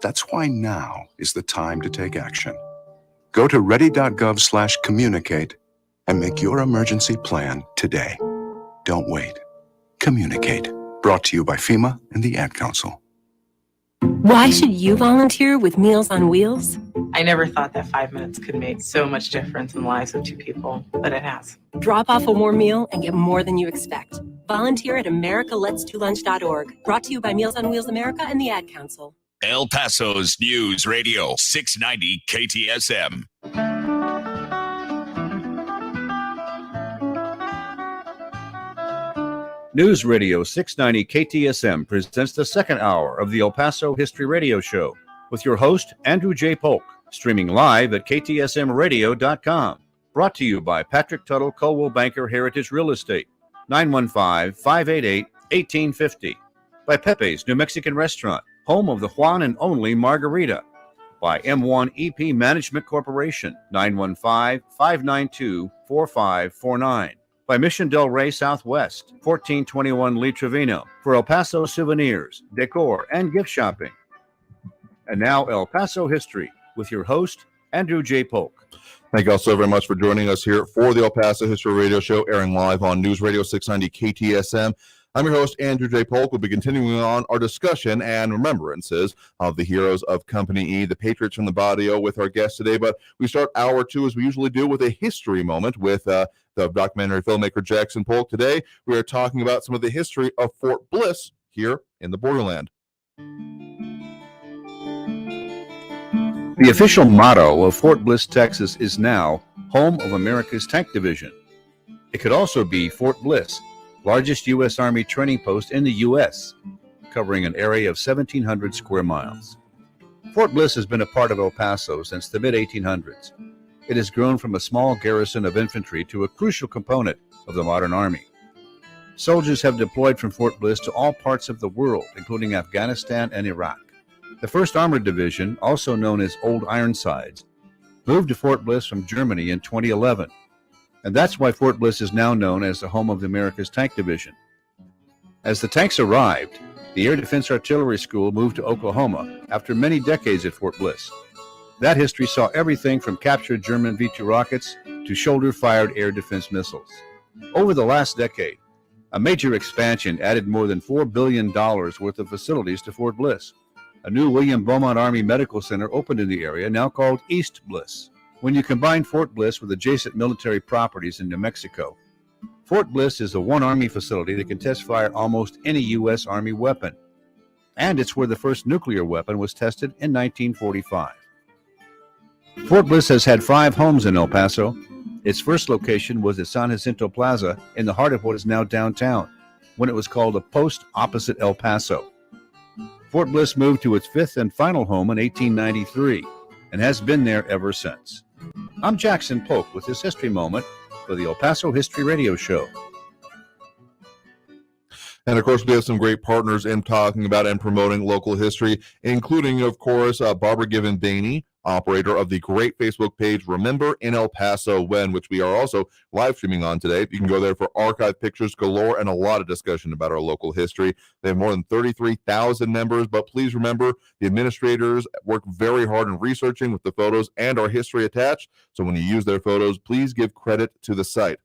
That's why now is the time to take action. Go to ready.gov/communicate and make your emergency plan today. Don't wait. Communicate. Brought to you by FEMA and the Ad Council. Why should you volunteer with Meals on Wheels? I never thought that 5 minutes could make so much difference in the lives of two people, but it has. Drop off a warm meal and get more than you expect. Volunteer at americaletsdolunch.org. Brought to you by Meals on Wheels America and the Ad Council. El Paso's News Radio 690 KTSM. News Radio 690 KTSM presents the second hour of the El Paso History Radio Show with your host, Andrew J. Polk, streaming live at KTSMradio.com. Brought to you by Patrick Tuttle Coldwell Banker Heritage Real Estate, 915-588-1850. By Pepe's New Mexican Restaurant, home of the Juan and only Margarita. By M1 EP Management Corporation, 915-592-4549. By Mission Del Rey Southwest, 1421 Lee Trevino, for El Paso souvenirs, decor, and gift shopping. And now El Paso History with your host, Andrew J. Polk. Thank you all so very much for joining us here for the El Paso History Radio Show, airing live on News Radio 690 KTSM. I'm your host, Andrew J. Polk. We'll be continuing on our discussion and remembrances of the heroes of Company E, the Patriots from the Barrio, with our guest today. But we start hour two, as we usually do, with a history moment with the documentary filmmaker Jackson Polk. Today, we are talking about some of the history of Fort Bliss here in the borderland. The official motto of Fort Bliss, Texas is now Home of America's Tank Division. It could also be Fort Bliss, largest U.S. Army training post in the U.S., covering an area of 1,700 square miles. Fort Bliss has been a part of El Paso since the mid-1800s. It has grown from a small garrison of infantry to a crucial component of the modern Army. Soldiers have deployed from Fort Bliss to all parts of the world, including Afghanistan and Iraq. The 1st Armored Division, also known as Old Ironsides, moved to Fort Bliss from Germany in 2011. And that's why Fort Bliss is now known as the home of America's Tank Division. As the tanks arrived, the Air Defense Artillery School moved to Oklahoma after many decades at Fort Bliss. That history saw everything from captured German V-2 rockets to shoulder-fired air defense missiles. Over the last decade, a major expansion added more than $4 billion worth of facilities to Fort Bliss. A new William Beaumont Army Medical Center opened in the area, now called East Bliss. When you combine Fort Bliss with adjacent military properties in New Mexico, Fort Bliss is a one Army facility that can test fire almost any U.S. Army weapon. And it's where the first nuclear weapon was tested in 1945. Fort Bliss has had 5 homes in El Paso. Its first location was at San Jacinto Plaza in the heart of what is now downtown, when it was called a post opposite El Paso. Fort Bliss moved to its 5th and final home in 1893 and has been there ever since. I'm Jackson Polk with this history moment for the El Paso History Radio Show. And of course, we have some great partners in talking about and promoting local history, including, of course, Barbara Given Bainey, operator of the great Facebook page Remember in El Paso When, which we are also live streaming on today. You can go there for archive pictures galore and a lot of discussion about our local history. They have more than 33,000 members, but please remember the administrators work very hard in researching with the photos and our history attached. So when you use their photos, please give credit to the site.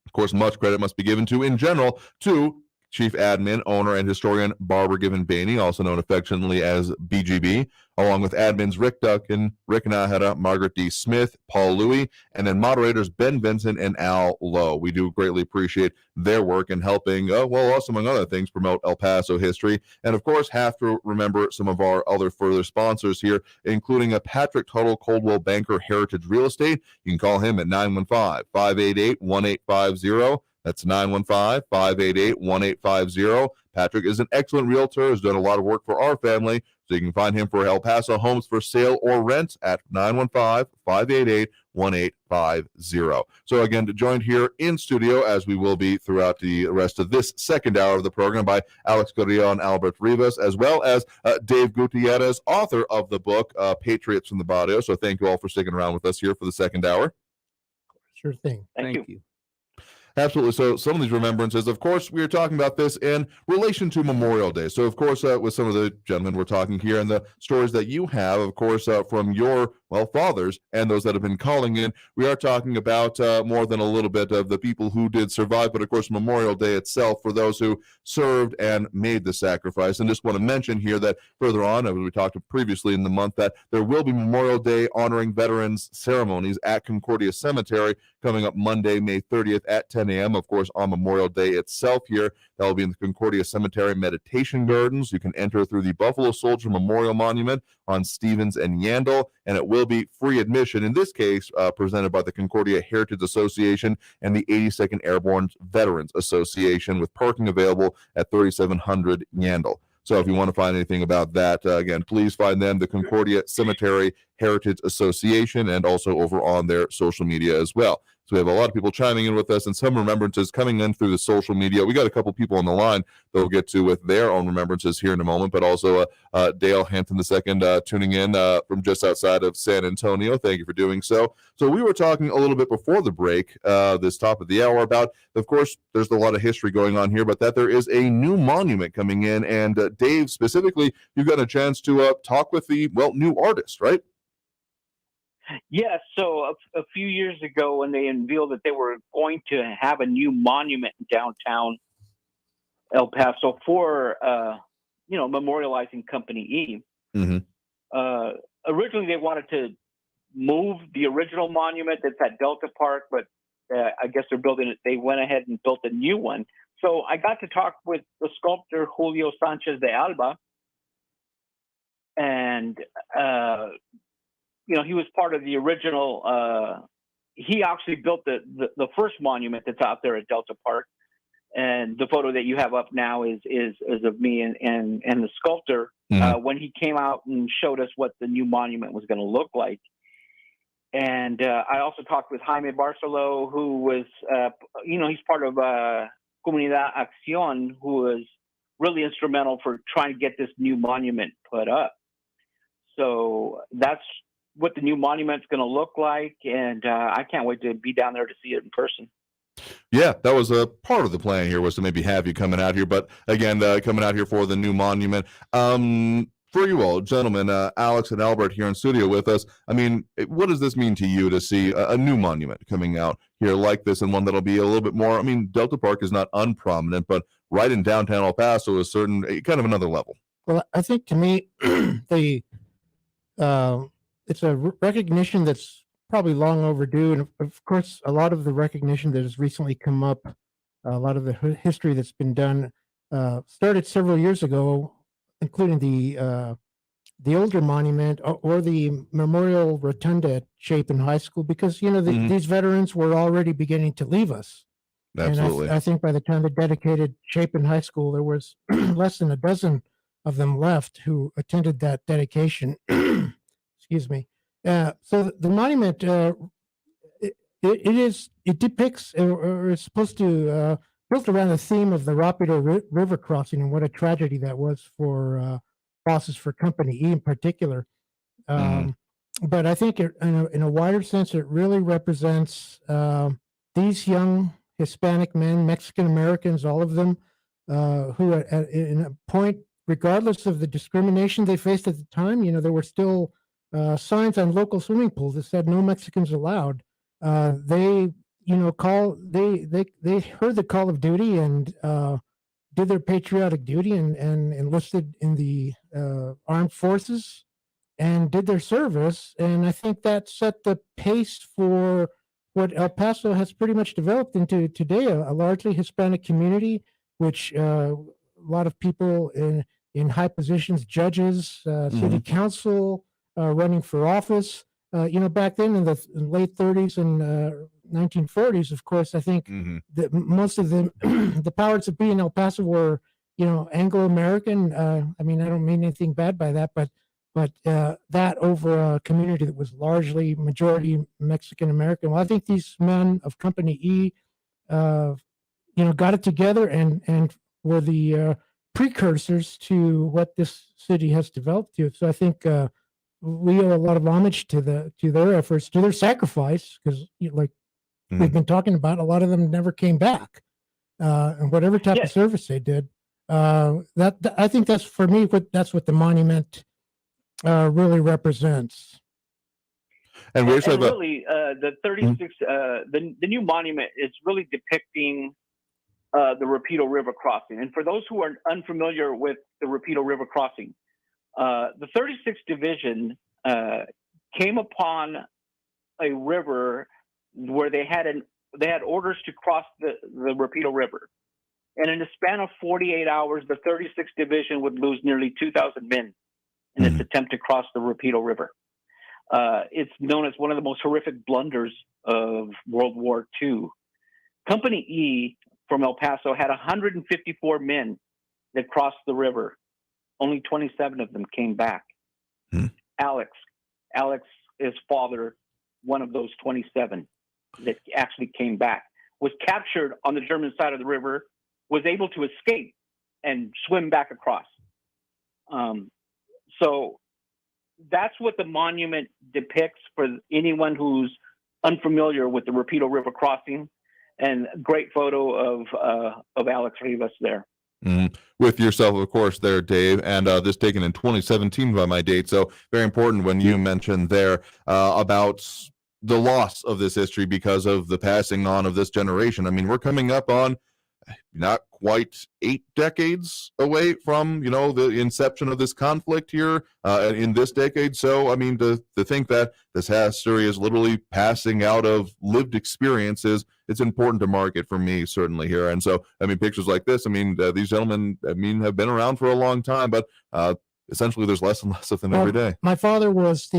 Of course, much credit must be given to, in general, to Chief Admin, Owner, and Historian Barbara Given Bainey, also known affectionately as BGB, along with admins Rick Duncan, Rick Nahara, Margaret D. Smith, Paul Louie, and then moderators Ben Vincent and Al Lowe. We do greatly appreciate their work in helping, also among other things, promote El Paso history. And of course, have to remember some of our other further sponsors here, including a Patrick Tuttle Coldwell Banker Heritage Real Estate. You can call him at 915-588-1850. That's 915-588-1850. Patrick is an excellent realtor, has done a lot of work for our family, so you can find him for El Paso homes for sale or rent at 915-588-1850. So again, joined here in studio, as we will be throughout the rest of this second hour of the program, by Alex Carrillo and Albert Rivas, as well as Dave Gutierrez, author of the book Patriots from the Barrio. So thank you all for sticking around with us here for the second hour. Sure thing. Thank you. Absolutely. So some of these remembrances, of course, we are talking about this in relation to Memorial Day. So, of course, with some of the gentlemen we're talking here and the stories that you have, of course, from your, fathers and those that have been calling in, we are talking about more than a little bit of the people who did survive, but, of course, Memorial Day itself for those who served and made the sacrifice. And just want to mention here that further on, as we talked previously in the month, that there will be Memorial Day honoring veterans ceremonies at Concordia Cemetery coming up Monday, May 30th at 10 a.m., of course, on Memorial Day itself here. That will be in the Concordia Cemetery Meditation Gardens. You can enter through the Buffalo Soldier Memorial Monument on Stevens and Yandel, and it will be free admission, in this case, presented by the Concordia Heritage Association and the 82nd Airborne Veterans Association, with parking available at 3700 Yandel. So if you want to find anything about that, again, please find them, the Concordia Cemetery Heritage Association, and also over on their social media as well. So we have a lot of people chiming in with us and some remembrances coming in through the social media. We got a couple people on the line that we'll get to with their own remembrances here in a moment, but also Dale Hampton II tuning in from just outside of San Antonio. Thank you for doing so. So we were talking a little bit before the break, this top of the hour, about, of course, there's a lot of history going on here, but that there is a new monument coming in. And Dave, specifically, you've got a chance to talk with the, new artist, right? Yes. So a few years ago, when they unveiled that they were going to have a new monument in downtown El Paso for, memorializing Company E. Mm-hmm. Originally, they wanted to move the original monument that's at Delta Park, but I guess they're building it. They went ahead and built a new one. So I got to talk with the sculptor Julio Sanchez de Alba, and he was part of the original. He actually built the first monument that's out there at Delta Park, and the photo that you have up now is of me and the sculptor when he came out and showed us what the new monument was going to look like. And I also talked with Jaime Barcelo, who was, he's part of Comunidad Acción, who was really instrumental for trying to get this new monument put up. So that's what the new monument's going to look like, and I can't wait to be down there to see it in person. Yeah, that was a part of the plan here, was to maybe have you coming out here, but again, coming out here for the new monument. For you all, gentlemen, Alex and Albert here in studio with us, I mean, what does this mean to you to see a new monument coming out here like this, and one that'll be a little bit more, Delta Park is not unprominent, but right in downtown El Paso is kind of another level. Well, I think to me, it's a recognition that's probably long overdue. And of course, a lot of the recognition that has recently come up, a lot of the history that's been done, started several years ago, including the older monument or the memorial rotunda at Chapin High School, because, these veterans were already beginning to leave us. Absolutely. And I think by the time they dedicated Chapin High School, there was less than a dozen of them left who attended that dedication. Excuse me. So the monument, it depicts, or is supposed to, built around the theme of the Rapido River crossing and what a tragedy that was for bosses for Company E in particular. But I think in a wider sense, it really represents these young Hispanic men, Mexican Americans, all of them, who in a point, regardless of the discrimination they faced at the time, there were still signs on local swimming pools that said no Mexicans allowed. They heard the call of duty and did their patriotic duty and enlisted in the armed forces and did their service. And I think that set the pace for what El Paso has pretty much developed into today, a largely Hispanic community, which a lot of people in high positions, judges, city council, running for office. Back then in the late 30s and 1940s, of course, I think that most of the powers that be in El Paso were, Anglo-American. I don't mean anything bad by that, but that over a community that was largely majority Mexican-American. Well, I think these men of Company E, got it together and were the precursors to what this city has developed to. So I think we owe a lot of homage to their efforts, to their sacrifice, because like we've been talking about, a lot of them never came back. And whatever type of service they did, that I think that's, for me, that's what the monument really represents. And we're talking about really, the 36, the new monument is really depicting the Rapido River crossing. And for those who are unfamiliar with the Rapido River crossing, the 36th Division came upon a river where they had orders to cross the Rapido River. And in the span of 48 hours, the 36th Division would lose nearly 2,000 men in its attempt to cross the Rapido River. It's known as one of the most horrific blunders of World War II. Company E from El Paso had 154 men that crossed the river. Only 27 of them came back. Alex's father, one of those 27 that actually came back, was captured on the German side of the river, was able to escape and swim back across. So that's what the monument depicts for anyone who's unfamiliar with the Rapido River crossing, and a great photo of Alex Rivas there. With yourself, of course, there, Dave, and this taken in 2017 by my date. So very important when you mentioned there about the loss of this history because of the passing on of this generation. I mean, we're coming up on not quite 8 decades away from, the inception of this conflict here in this decade. So, I mean, to think that this history is literally passing out of lived experiences, it's important to mark it for me, certainly here. And so, I mean, pictures like this, I mean, these gentlemen, have been around for a long time, but essentially there's less and less of them every day. My father was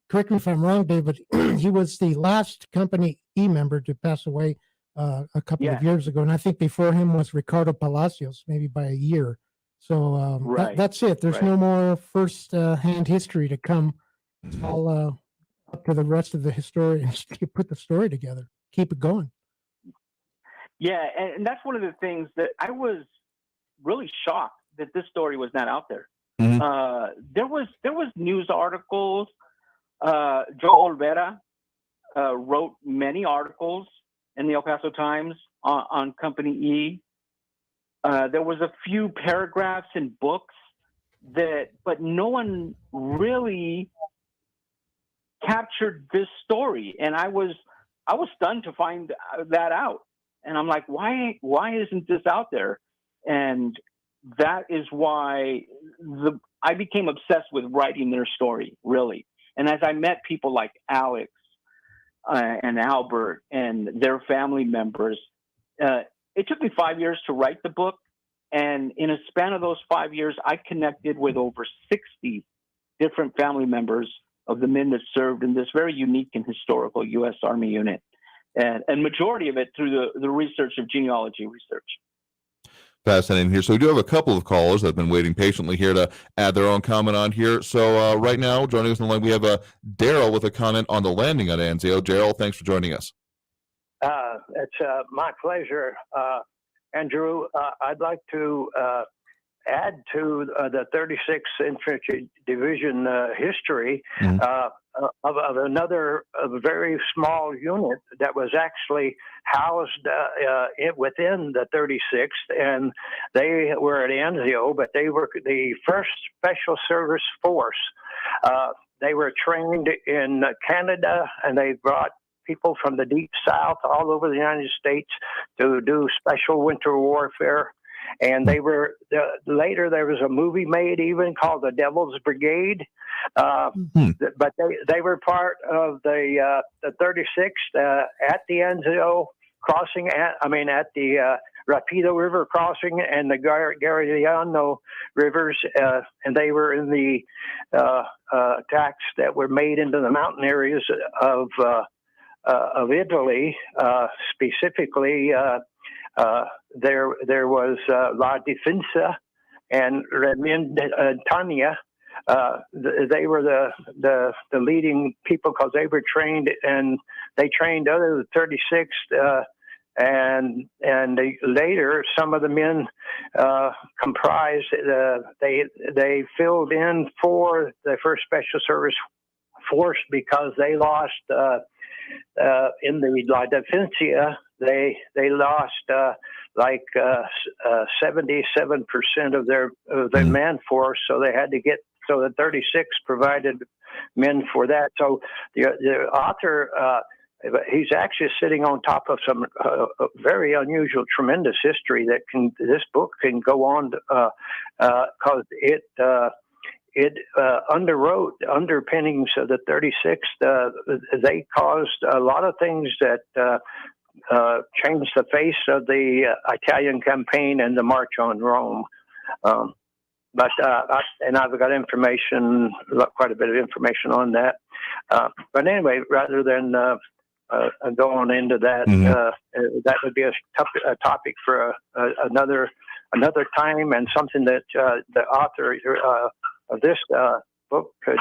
correct me if I'm wrong, Dave, but he was the last Company E member to pass away a couple of years ago, and I think before him was Ricardo Palacios, maybe by a year. So that's it. There's no more first-hand history to come. It's all up to the rest of the historians to put the story together, keep it going. Yeah, and that's one of the things that I was really shocked that this story was not out there. There was news articles. Joe Olvera wrote many articles in the El Paso Times on Company E. There was a few paragraphs in books but no one really captured this story. And I was stunned to find that out. And I'm like, why isn't this out there? And that is why I became obsessed with writing their story, really. And as I met people like Alex and Albert and their family members, it took me 5 years to write the book. And in a span of those 5 years, I connected with over 60 different family members of the men that served in this very unique and historical U.S. Army unit. And majority of it through the research of genealogy research. Fascinating here. So we do have a couple of callers that have been waiting patiently here to add their own comment on here. So right now, joining us on the line, we have Daryl with a comment on the landing at Anzio. Daryl, thanks for joining us. It's my pleasure, Andrew. I'd like to add to the 36th Infantry Division history of another very small unit that was actually housed within the 36th, and they were at Anzio, but they were the 1st Special Service Force. They were trained in Canada, and they brought people from the Deep South all over the United States to do special winter warfare. And they were later. There was a movie made even called The Devil's Brigade, but they were part of the 36th at the Anzio crossing. At the Rapido River crossing and the Garigliano rivers, and they were in the attacks that were made into the mountain areas of Italy, specifically. There was La Difensa and Remintania. They were the leading people because they were trained, and they trained other than 36th. And later, some of the men comprised. They filled in for the 1st Special Service forced because they lost in the La Defensa. They lost 77% of their man force, so they had to get. So the 36 provided men for that. So the author, he's actually sitting on top of some very unusual, tremendous history that this book can go on because it underwrote underpinnings of the 36. They caused a lot of things that changed the face of the Italian campaign and the March on Rome. But I've got information, quite a bit of information on that. But anyway, rather than going into that, that would be a topic for another time, and something that the author of this book could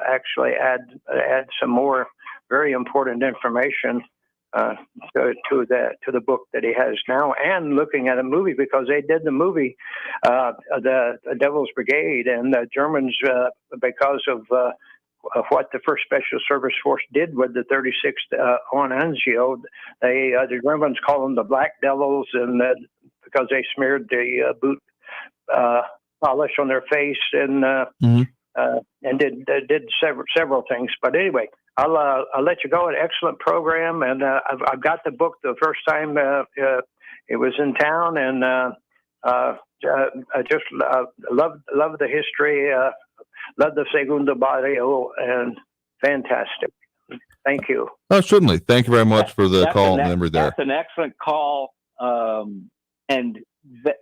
actually add some more very important information to the book that he has now, and looking at a movie, because they did the movie the Devil's Brigade, and the Germans, because of what the First Special Service Force did with the 36th on Anzio, the Germans call them the Black Devils, and because they smeared the boot polish on their face and did several things. But anyway, I'll let you go. An excellent program, and I've got the book the first time it was in town, and I just love the history, love the Segundo Barrio, and fantastic. Thank you. Oh, certainly. Thank you very much for the call and memory there. That's an excellent call, and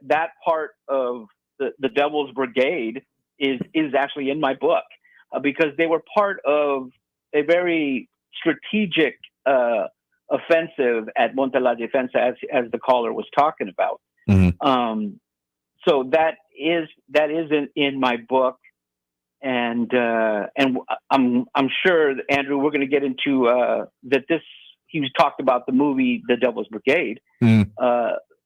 that part of the Devil's Brigade is actually in my book because they were part of a very strategic offensive at Monte la Defensa, as the caller was talking about. So that is in my book, and I'm sure, Andrew, we're going to get into that. He was talked about the movie The Devil's Brigade.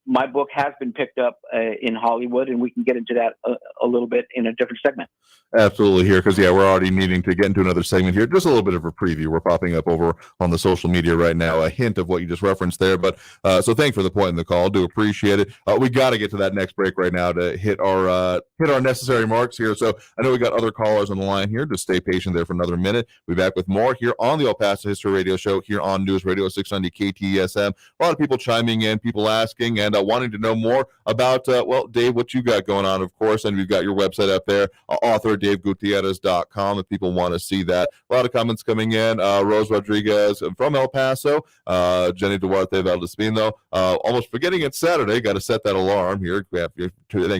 My book has been picked up in Hollywood, and we can get into that a little bit in a different segment. Absolutely, here, because we're already needing to get into another segment here. Just a little bit of a preview. We're popping up over on the social media right now, a hint of what you just referenced there. But so thanks for the point in the call. Do appreciate it. We got to get to that next break right now to hit our necessary marks here. So I know we got other callers on the line here. Just stay patient there for another minute. We'll be back with more here on the El Paso History Radio Show here on News Radio 690 KTSM. A lot of people chiming in, people asking, and wanting to know more about, Dave, what you got going on, of course. And we've got your website up there, author DaveGutierrez.com, if people want to see that. A lot of comments coming in. Rose Rodriguez from El Paso, Jenny Duarte Valdespino. Almost forgetting it's Saturday. Got to set that alarm here. Thank you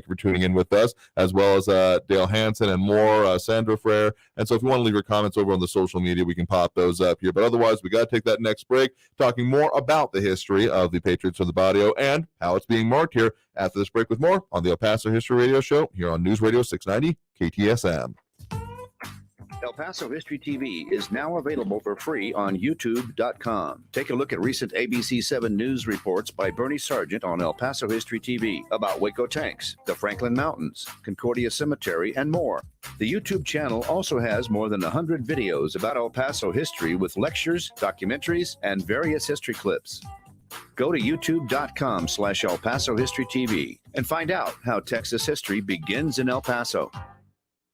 for tuning in with us, as well as Dale Hansen and more, Sandra Frere. And so if you want to leave your comments over on the social media, we can pop those up here. But otherwise, we got to take that next break, talking more about the history of the Patriots of the Barrio and how it's being marked here. After this break with more on the El Paso History Radio Show here on News Radio 690 KTSM. El Paso History TV is now available for free on YouTube.com. Take a look at recent ABC 7 news reports by Bernie Sargent on El Paso History TV about Waco tanks, the Franklin Mountains, Concordia Cemetery, and more. The YouTube channel also has more than 100 videos about El Paso history with lectures, documentaries, and various history clips. Go to youtube.com/El Paso History TV and find out how Texas history begins in El Paso.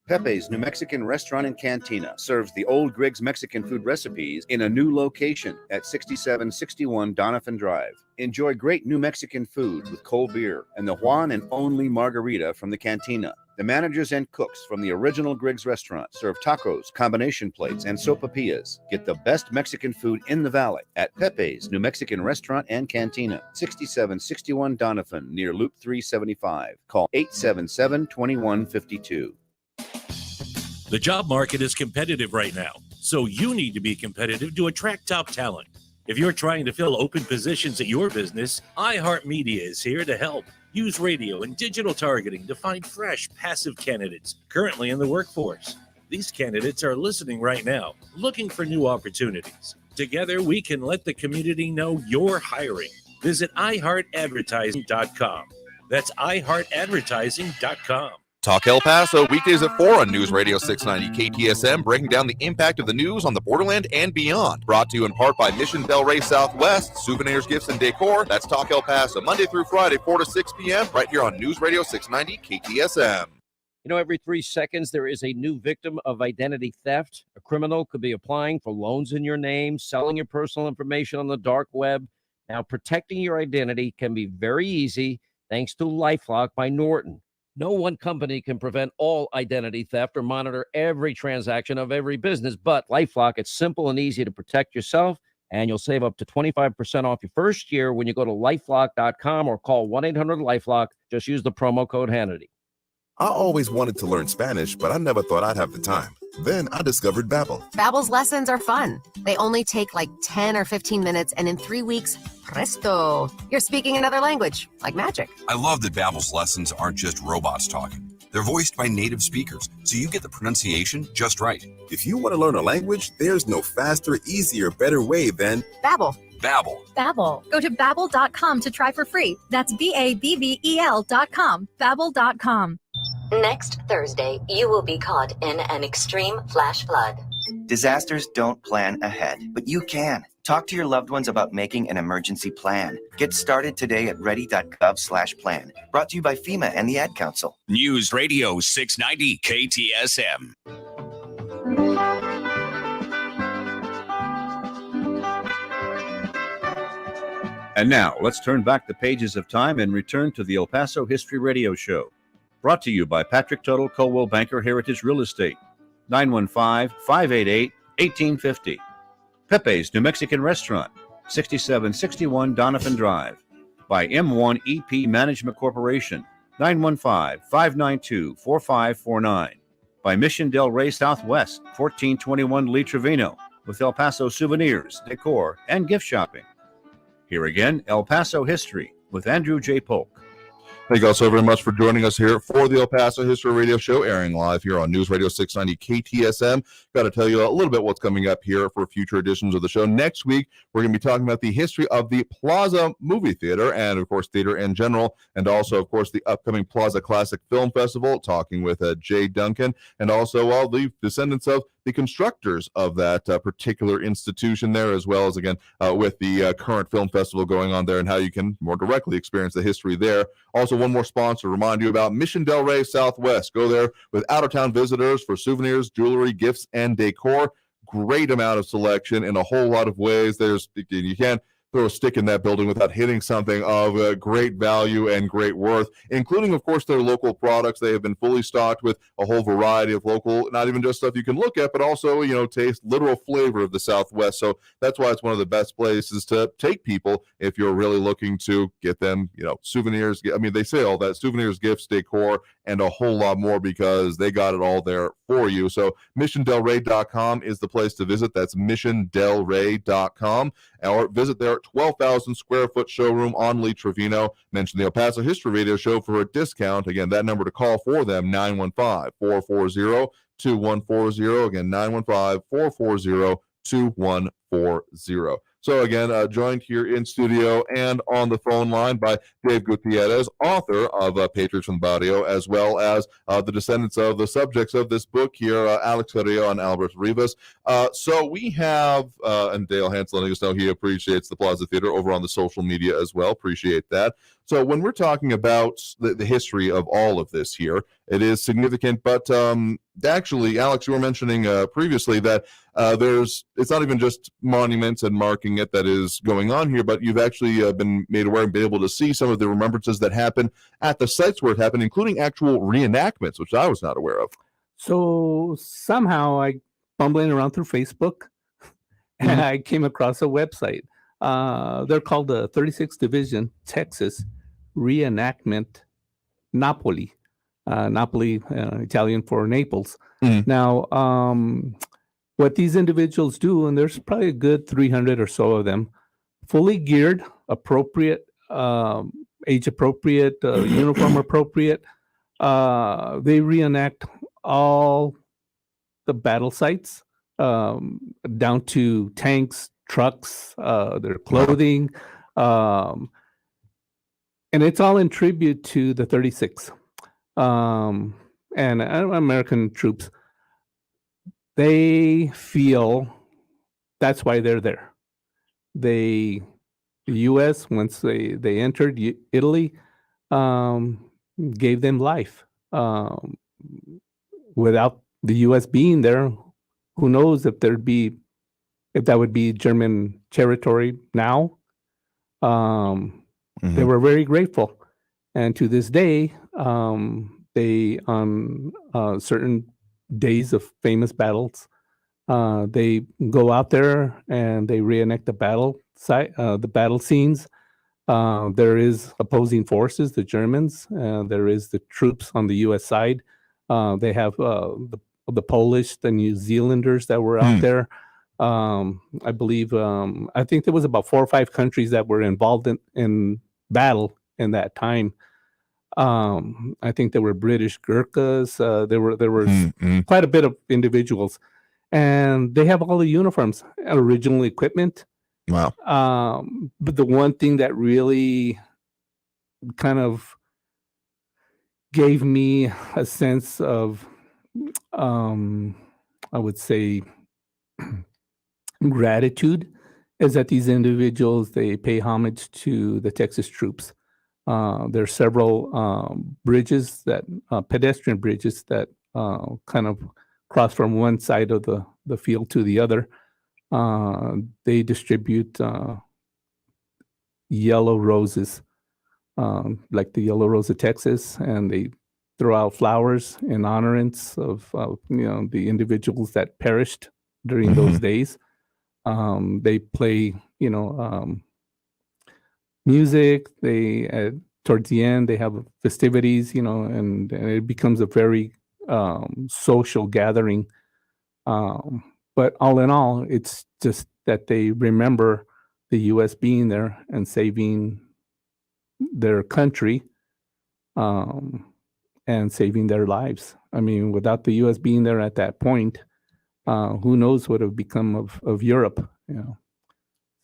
Pepe's New Mexican Restaurant and Cantina serves the old Griggs Mexican food recipes in a new location at 6761 Donovan Drive. Enjoy great New Mexican food with cold beer and the one and only margarita from the cantina. The managers and cooks from the original Griggs restaurant serve tacos, combination plates, and sopapillas. Get the best Mexican food in the valley at Pepe's New Mexican Restaurant and Cantina, 6761 Donovan, near Loop 375. Call 877-2152. The job market is competitive right now, so you need to be competitive to attract top talent. If you're trying to fill open positions at your business, iHeartMedia is here to help. Use radio and digital targeting to find fresh, passive candidates currently in the workforce. These candidates are listening right now, looking for new opportunities. Together, we can let the community know you're hiring. Visit iHeartAdvertising.com. That's iHeartAdvertising.com. Talk El Paso, weekdays at 4 on News Radio 690 KTSM, breaking down the impact of the news on the borderland and beyond. Brought to you in part by Mission Del Rey Southwest, Souvenirs, Gifts, and Decor. That's Talk El Paso, Monday through Friday, 4 to 6 p.m., right here on News Radio 690 KTSM. You know, every 3 seconds, there is a new victim of identity theft. A criminal could be applying for loans in your name, selling your personal information on the dark web. Now, protecting your identity can be very easy thanks to LifeLock by Norton. No one company can prevent all identity theft or monitor every transaction of every business, but LifeLock, it's simple and easy to protect yourself, and you'll save up to 25% off your first year when you go to LifeLock.com or call 1-800-LifeLock. Just use the promo code Hannity. I always wanted to learn Spanish, but I never thought I'd have the time. Then I discovered Babbel. Babbel's lessons are fun. They only take like 10 or 15 minutes, and in 3 weeks, presto, you're speaking another language, like magic. I love that Babbel's lessons aren't just robots talking. They're voiced by native speakers, so you get the pronunciation just right. If you want to learn a language, there's no faster, easier, better way than Babbel. Babbel. Babbel. Go to babbel.com to try for free. That's BABBEL.com. Babbel.com. Next Thursday, you will be caught in an extreme flash flood. Disasters don't plan ahead, but you can. Talk to your loved ones about making an emergency plan. Get started today at ready.gov/plan. Brought to you by FEMA and the Ad Council. News Radio 690 KTSM. And now, let's turn back the pages of time and return to the El Paso History Radio Show. Brought to you by Patrick Tuttle Coldwell Banker Heritage Real Estate, 915-588-1850. Pepe's New Mexican Restaurant, 6761 Donovan Drive. By M1 EP Management Corporation, 915-592-4549. By Mission Del Rey Southwest, 1421 Lee Trevino, with El Paso souvenirs, decor, and gift shopping. Here again, El Paso History with Andrew J. Polk. Thank you all so very much for joining us here for the El Paso History Radio Show, airing live here on News Radio 690 KTSM. Got to tell you a little bit what's coming up here for future editions of the show. Next week, we're going to be talking about the history of the Plaza Movie Theater and, of course, theater in general, and also, of course, the upcoming Plaza Classic Film Festival, talking with Jay Duncan, and also all the descendants of the constructors of that particular institution there, as well as, again, with the current film festival going on there and how you can more directly experience the history there. Also, one more sponsor to remind you about, Mission Del Rey Southwest. Go there with out-of-town visitors for souvenirs, jewelry, gifts, and decor. Great amount of selection in a whole lot of ways. You can't throw a stick in that building without hitting something of great value and great worth, including, of course, their local products. They have been fully stocked with a whole variety of local, not even just stuff you can look at, but also, taste literal flavor of the Southwest. So that's why it's one of the best places to take people if you're really looking to get them, souvenirs. I mean, they say all that, souvenirs, gifts, decor, and a whole lot more, because they got it all there for you. So missiondelrey.com is the place to visit. That's missiondelrey.com, or visit their 12,000 square foot showroom on Lee Trevino. Mention the El Paso History Radio Show for a discount. Again, that number to call for them, 915-440-2140. Again, 915-440-2140. So again, joined here in studio and on the phone line by Dave Gutierrez, author of Patriots from Barrio, as well as the descendants of the subjects of this book here, Alex Carrillo and Albert Rivas. So we have, and Dale Hansel letting us know he appreciates the Plaza Theater over on the social media as well. Appreciate that. So when we're talking about the history of all of this here, it is significant. But actually, Alex, you were mentioning previously that it's not even just monuments and marking it that is going on here, but you've actually been made aware and been able to see some of the remembrances that happen at the sites where it happened, including actual reenactments, which I was not aware of. So somehow I bumbling around through Facebook, and I came across a website. They're called the 36th Division Texas Reenactment Napoli. Napoli, Italian for Naples. Now, what these individuals do, and there's probably a good 300 or so of them, fully geared, appropriate, age appropriate, uniform appropriate. They reenact all the battle sites, down to tanks, trucks, their clothing, and it's all in tribute to the 36. and American troops, they feel that's why they're there. The U.S., once they entered Italy, gave them life. Without the U.S. being there, who knows if that would be German territory now. They were very grateful, and to this day, they on certain days of famous battles, they go out there and they reenact the battle site, the battle scenes. There is opposing forces, the Germans. There is the troops on the U.S. side. They have the Polish, the New Zealanders that were out there. I believe, I think there was about 4 or 5 countries that were involved in battle in that time. I think there were British Gurkhas. There were quite a bit of individuals, and they have all the uniforms, original equipment. Wow. But the one thing that really kind of gave me a sense of, I would say, gratitude is that these individuals, they pay homage to the Texas troops. There are several bridges, that pedestrian bridges that kind of cross from one side of the field to the other. They distribute yellow roses, like the yellow rose of Texas, and they throw out flowers in honorance of the individuals that perished during those days. They play music. They towards the end they have festivities, and it becomes a very social gathering. But all in all, it's just that they remember the U.S. being there and saving their country, and saving their lives. I mean, without the U.S. being there at that point, who knows what would have become of Europe,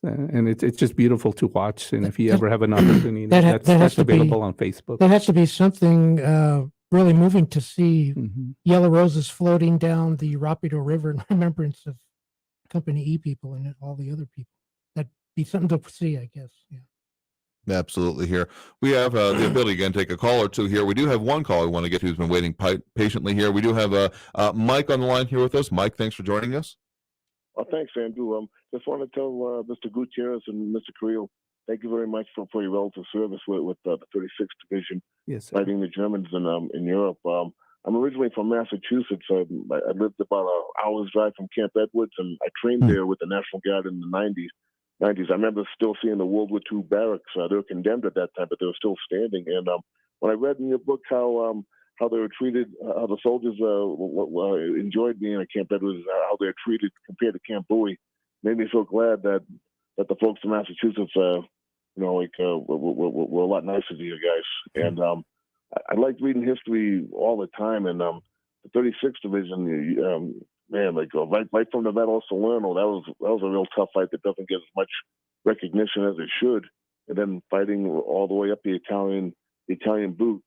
And it's just beautiful to watch. And if you ever have an opportunity, that's available on Facebook. That has to be something really moving to see yellow roses floating down the Rapido River in remembrance of Company E people and all the other people. That'd be something to see, I guess. Yeah. Absolutely. Here we have the ability again to take a call or two here. We do have one call we want to get to who's been waiting patiently here. We do have Mike on the line here with us. Mike, thanks for joining us. Well, thanks, Andrew. Just want to tell Mr. Gutierrez and Mr. Carrillo, thank you very much for your relative service with the 36th Division, fighting the Germans in Europe. I'm originally from Massachusetts. I lived about an hour's drive from Camp Edwards, and I trained there with the National Guard in the 90s. I remember still seeing the World War II barracks. They were condemned at that time, but they were still standing. And when I read in your book how they were treated, how the soldiers enjoyed being at Camp Edwards, how they're treated compared to Camp Bowie, made me feel glad that the folks in Massachusetts, were a lot nicer to you guys. And I liked reading history all the time. And the 36th Division, right from the Battle of Salerno, that was a real tough fight that doesn't get as much recognition as it should. And then fighting all the way up the Italian boot,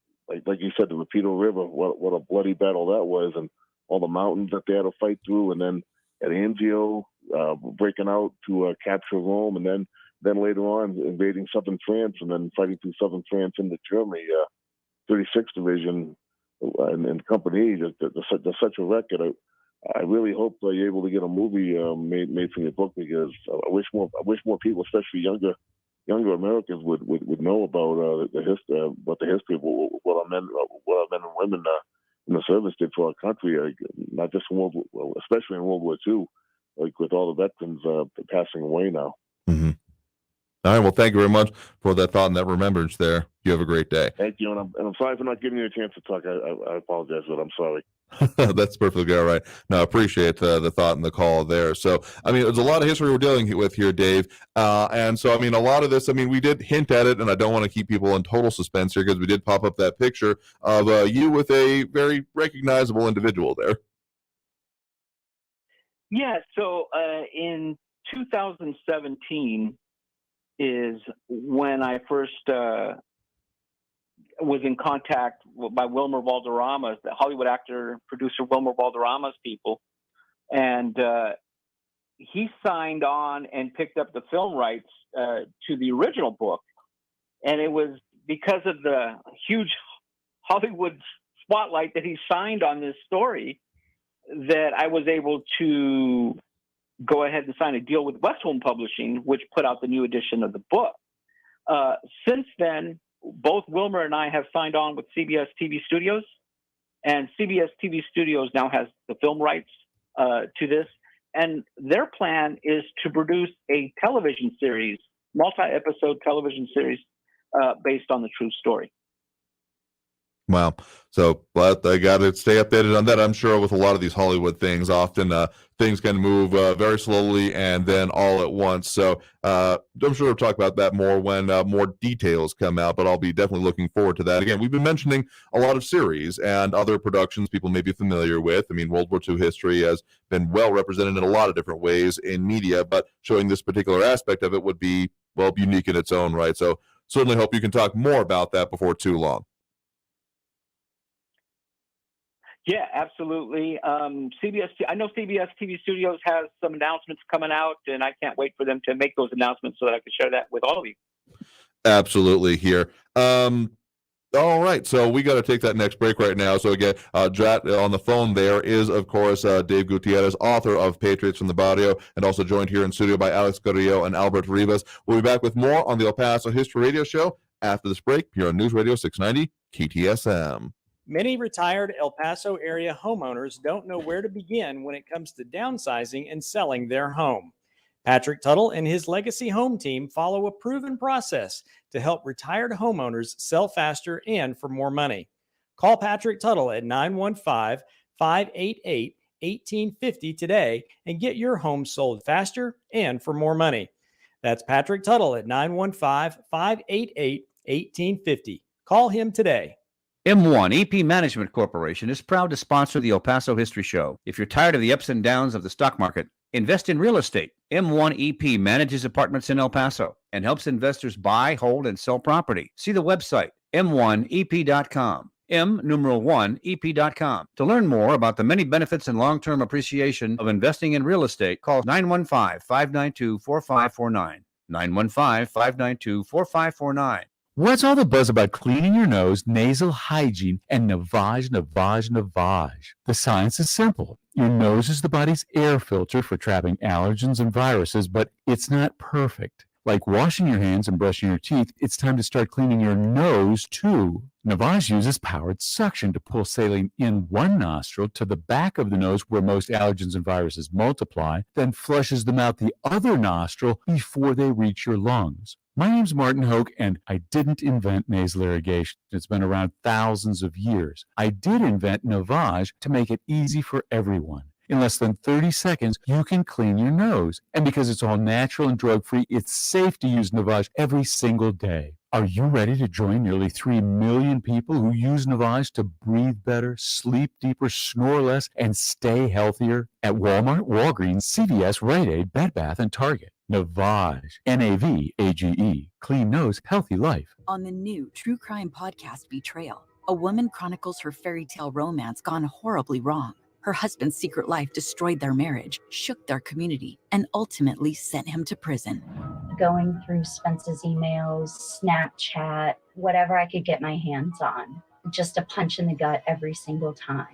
like you said, the Rapido River, what a bloody battle that was, and all the mountains that they had to fight through, and then at Anzio, breaking out to capture Rome, and then later on invading southern France, and then fighting through southern France into Germany. 36th Division and Company, there's such a record. I really hope you're able to get a movie made from your book, because I wish more people, especially younger Americans, would know about the history of what our men and women in the service did for our country, not just especially in World War II, with all the veterans passing away now. All right. Well, thank you very much for that thought and that remembrance there. You have a great day. Thank you. And I'm sorry for not giving you a chance to talk. I apologize, but I'm sorry. That's perfectly all right. No, I appreciate the thought and the call there. So, I mean, there's a lot of history we're dealing with here, Dave. And so, I mean, a lot of this, I mean, we did hint at it, and I don't want to keep people in total suspense here, because we did pop up that picture of you with a very recognizable individual there. Yeah. So in 2017 is when I first was in contact by Wilmer Valderrama's, the Hollywood actor, producer Wilmer Valderrama's people. And he signed on and picked up the film rights to the original book. And it was because of the huge Hollywood spotlight that he signed on this story that I was able to go ahead and sign a deal with Westholm Publishing, which put out the new edition of the book. Since then, both Wilmer and I have signed on with CBS TV Studios, and CBS TV Studios now has the film rights to this. And their plan is to produce a television series, multi-episode television series based on the true story. Wow. So, but I got to stay updated on that. I'm sure with a lot of these Hollywood things, often things can move very slowly and then all at once. So I'm sure we'll talk about that more when more details come out, but I'll be definitely looking forward to that. Again, we've been mentioning a lot of series and other productions people may be familiar with. I mean, World War II history has been well represented in a lot of different ways in media, but showing this particular aspect of it would be, well, unique in its own right. So certainly hope you can talk more about that before too long. Yeah, absolutely. I know CBS TV Studios has some announcements coming out, and I can't wait for them to make those announcements so that I can share that with all of you. Absolutely here. All right, so we got to take that next break right now. So again, Jat on the phone there is, of course, Dave Gutierrez, author of Patriots from the Barrio, and also joined here in studio by Alex Carrillo and Albert Rivas. We'll be back with more on the El Paso History Radio Show after this break here on News Radio 690 KTSM. Many retired El Paso area homeowners don't know where to begin when it comes to downsizing and selling their home. Patrick Tuttle and his Legacy Home team follow a proven process to help retired homeowners sell faster and for more money. Call Patrick Tuttle at 915-588-1850 today and get your home sold faster and for more money. That's Patrick Tuttle at 915-588-1850. Call him today. M1 EP Management Corporation is proud to sponsor the El Paso History Show. If you're tired of the ups and downs of the stock market, invest in real estate. M1 EP manages apartments in El Paso and helps investors buy, hold, and sell property. See the website, m1ep.com, m1ep.com. To learn more about the many benefits and long-term appreciation of investing in real estate, call 915-592-4549, 915-592-4549. What's all the buzz about cleaning your nose, nasal hygiene, and navage? The science is simple. Your nose is the body's air filter for trapping allergens and viruses, but it's not perfect. Like washing your hands and brushing your teeth, it's time to start cleaning your nose, too. Navage uses powered suction to pull saline in one nostril to the back of the nose where most allergens and viruses multiply, then flushes them out the other nostril before they reach your lungs. My name's Martin Hoke, and I didn't invent nasal irrigation. It's been around thousands of years. I did invent Navage to make it easy for everyone. In less than 30 seconds, you can clean your nose. And because it's all natural and drug-free, it's safe to use Navage every single day. Are you ready to join nearly 3 million people who use Navage to breathe better, sleep deeper, snore less, and stay healthier? At Walmart, Walgreens, CVS, Rite Aid, Bed Bath, and Target. Navage, N-A-V-A-G-E, clean nose, healthy life. On the new true crime podcast Betrayal, a woman chronicles her fairy tale romance gone horribly wrong. Her husband's secret life destroyed their marriage, shook their community, and ultimately sent him to prison. Going through Spence's emails, Snapchat, whatever I could get my hands on. Just a punch in the gut every single time.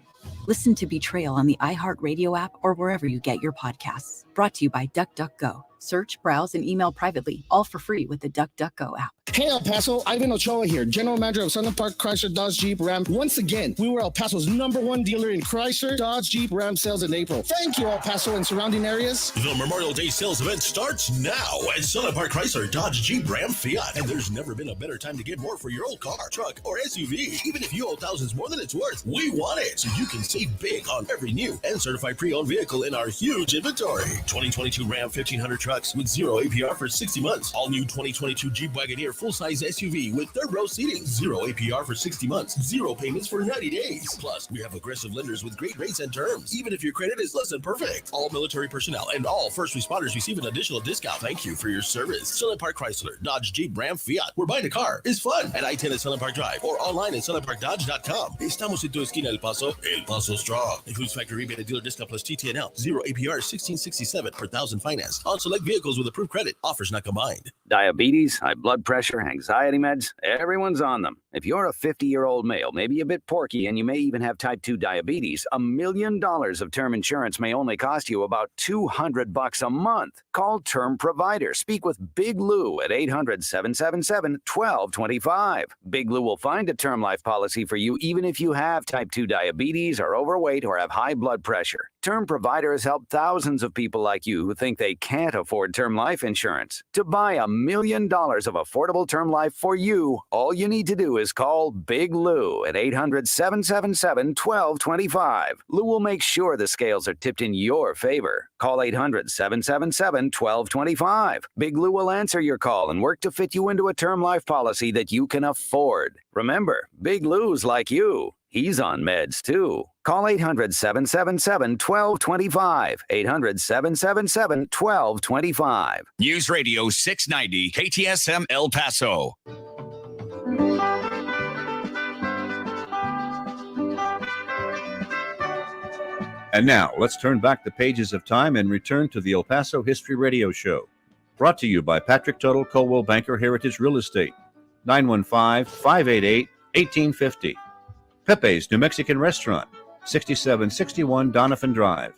Listen to Betrayal on the iHeartRadio app or wherever you get your podcasts. Brought to you by DuckDuckGo. Search, browse, and email privately, all for free with the DuckDuckGo app. Hey El Paso, Ivan Ochoa here, General Manager of Southern Park Chrysler Dodge Jeep Ram. Once again, we were El Paso's #1 dealer in Chrysler, Dodge, Jeep, Ram sales in April. Thank you, El Paso and surrounding areas. The Memorial Day sales event starts now at Southern Park Chrysler, Dodge, Jeep, Ram, Fiat. And there's never been a better time to get more for your old car, truck, or SUV. Even if you owe thousands more than it's worth, we want it so you can Save big on every new and certified pre-owned vehicle in our huge inventory. 2022 Ram 1500 trucks with 0 APR for 60 months. All new 2022 Jeep Wagoneer full-size SUV with third row seating. 0 APR for 60 months. 0 payments for 90 days. Plus, we have aggressive lenders with great rates and terms, even if your credit is less than perfect. All military personnel and all first responders receive an additional discount. Thank you for your service. Summit Park Chrysler, Dodge, Jeep, Ram, Fiat. Where buying a car is fun at I-10 at Summit Park Drive or online at SummitParkDodge.com. Estamos en tu esquina El Paso Strong. Includes factory rebate and dealer discount plus TTNL. 0 APR 1667 per thousand finance. On select vehicles with approved credit. Offers not combined. Diabetes, high blood pressure, anxiety meds, everyone's on them. If you're a 50-year-old male, maybe a bit porky, and you may even have type 2 diabetes, $1 million of term insurance may only cost you about $200 a month. Call Term Provider. Speak with Big Lou at 800-777-1225. Big Lou will find a term life policy for you even if you have type 2 diabetes, are overweight, or have high blood pressure. Term Provider has helped thousands of people like you who think they can't afford term life insurance. To buy $1 million of affordable term life for you, all you need to do is call Big Lou at 800-777-1225. Lou will make sure the scales are tipped in your favor. Call 800-777-1225. Big Lou will answer your call and work to fit you into a term life policy that you can afford. Remember, Big Lou's like you. He's on meds, too. Call 800-777-1225. 800-777-1225. News Radio 690 KTSM El Paso. And now, let's turn back the pages of time and return to the El Paso History Radio Show. Brought to you by Patrick Tuttle, Coldwell Banker Heritage Real Estate. 915-588-1850. Pepe's New Mexican Restaurant, 6761 Donovan Drive.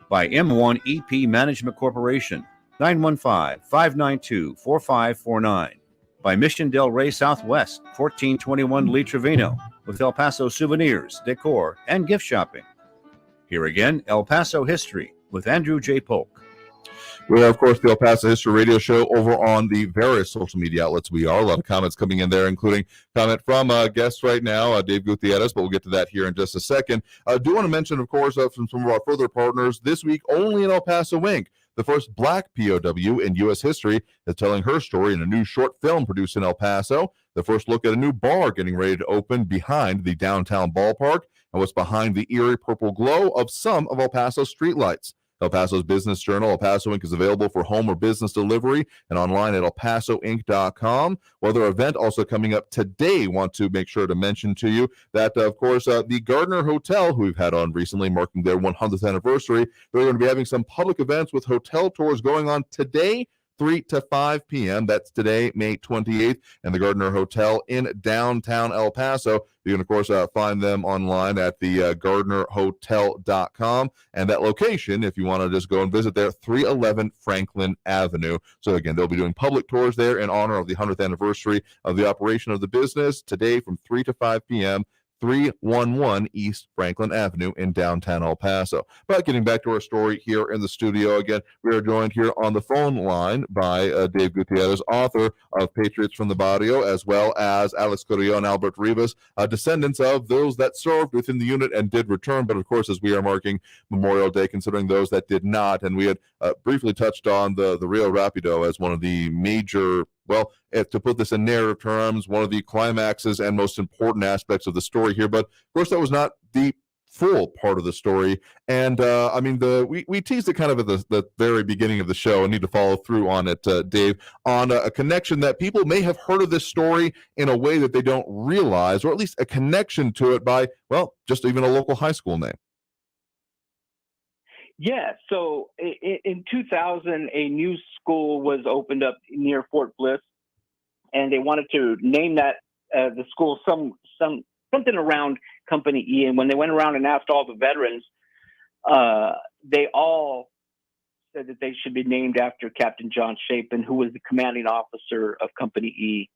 By M1 EP Management Corporation, 915-592-4549. By Mission Del Rey Southwest, 1421 Lee Trevino, with El Paso souvenirs, decor, and gift shopping. Here again, El Paso History with Andrew J. Polk. We are, of course, the El Paso History Radio Show over on the various social media outlets. We are. A lot of comments coming in there, including comment from guests right now, Dave Gutierrez, but we'll get to that here in just a second. I do want to mention, of course, from some of our further partners, this week only in El Paso Inc., the first Black POW in U.S. history is telling her story in a new short film produced in El Paso. The first look at a new bar getting ready to open behind the downtown ballpark and what's behind the eerie purple glow of some of El Paso's streetlights. El Paso's business journal, El Paso Inc., is available for home or business delivery and online at elpasoinc.com. Well, their event also coming up today, want to make sure to mention to you that, of course, the Gardner Hotel, who we've had on recently, marking their 100th anniversary, they're going to be having some public events with hotel tours going on today, 3 to 5 p.m. That's today, May 28th, and the Gardner Hotel in downtown El Paso. You can, of course, find them online at the GardnerHotel.com. And that location, if you want to just go and visit there, 311 Franklin Avenue. So, again, they'll be doing public tours there in honor of the 100th anniversary of the operation of the business today from 3 to 5 p.m., 311 East Franklin Avenue in downtown El Paso. But getting back to our story here in the studio again, we are joined here on the phone line by Dave Gutierrez, author of Patriots from the Barrio, as well as Alex Carrillo and Albert Rivas, descendants of those that served within the unit and did return. But of course, as we are marking Memorial Day, considering those that did not, and we had briefly touched on the Rio Rapido as one of the major, well, to put this in narrative terms, one of the climaxes and most important aspects of the story here. But of course, that was not the full part of the story. And I mean, we teased it kind of at the very beginning of the show and need to follow through on it, Dave, on a connection that people may have heard of this story in a way that they don't realize, or at least a connection to it by, well, just even a local high school name. Yeah, so in 2000, a new school was opened up near Fort Bliss, and they wanted to name that the school something around Company E. And when they went around and asked all the veterans, they all said that they should be named after Captain John Chapin, who was the commanding officer of Company E.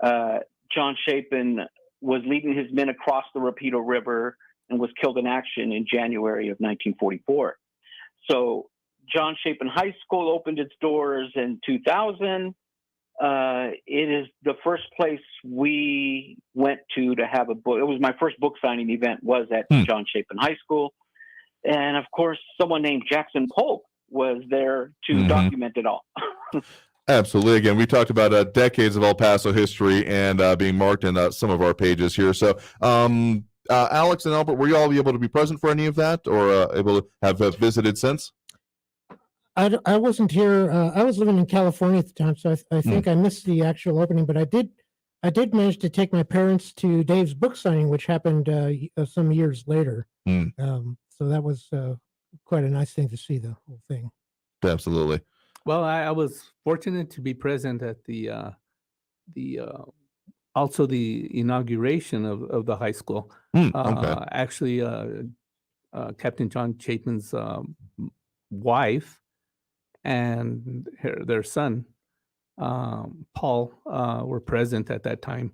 John Chapin was leading his men across the Rapido River and was killed in action in January of 1944. So John Chapin High School opened its doors in 2000, it is the first place we went to have a book. It was my first book signing event was at John Chapin High School. And of course, someone named Jackson Polk was there to document it all. Absolutely. Again, we talked about decades of El Paso history and being marked in some of our pages here. So, Alex and Albert, were you all able to be present for any of that, or able to have visited since? I wasn't here. I was living in California at the time, so I think I missed the actual opening. But I did manage to take my parents to Dave's book signing, which happened some years later. So that was quite a nice thing to see the whole thing. Absolutely. Well, I was fortunate to be present at also the inauguration of the high school. Okay. Actually, Captain John Chapin's wife and their son, Paul, were present at that time.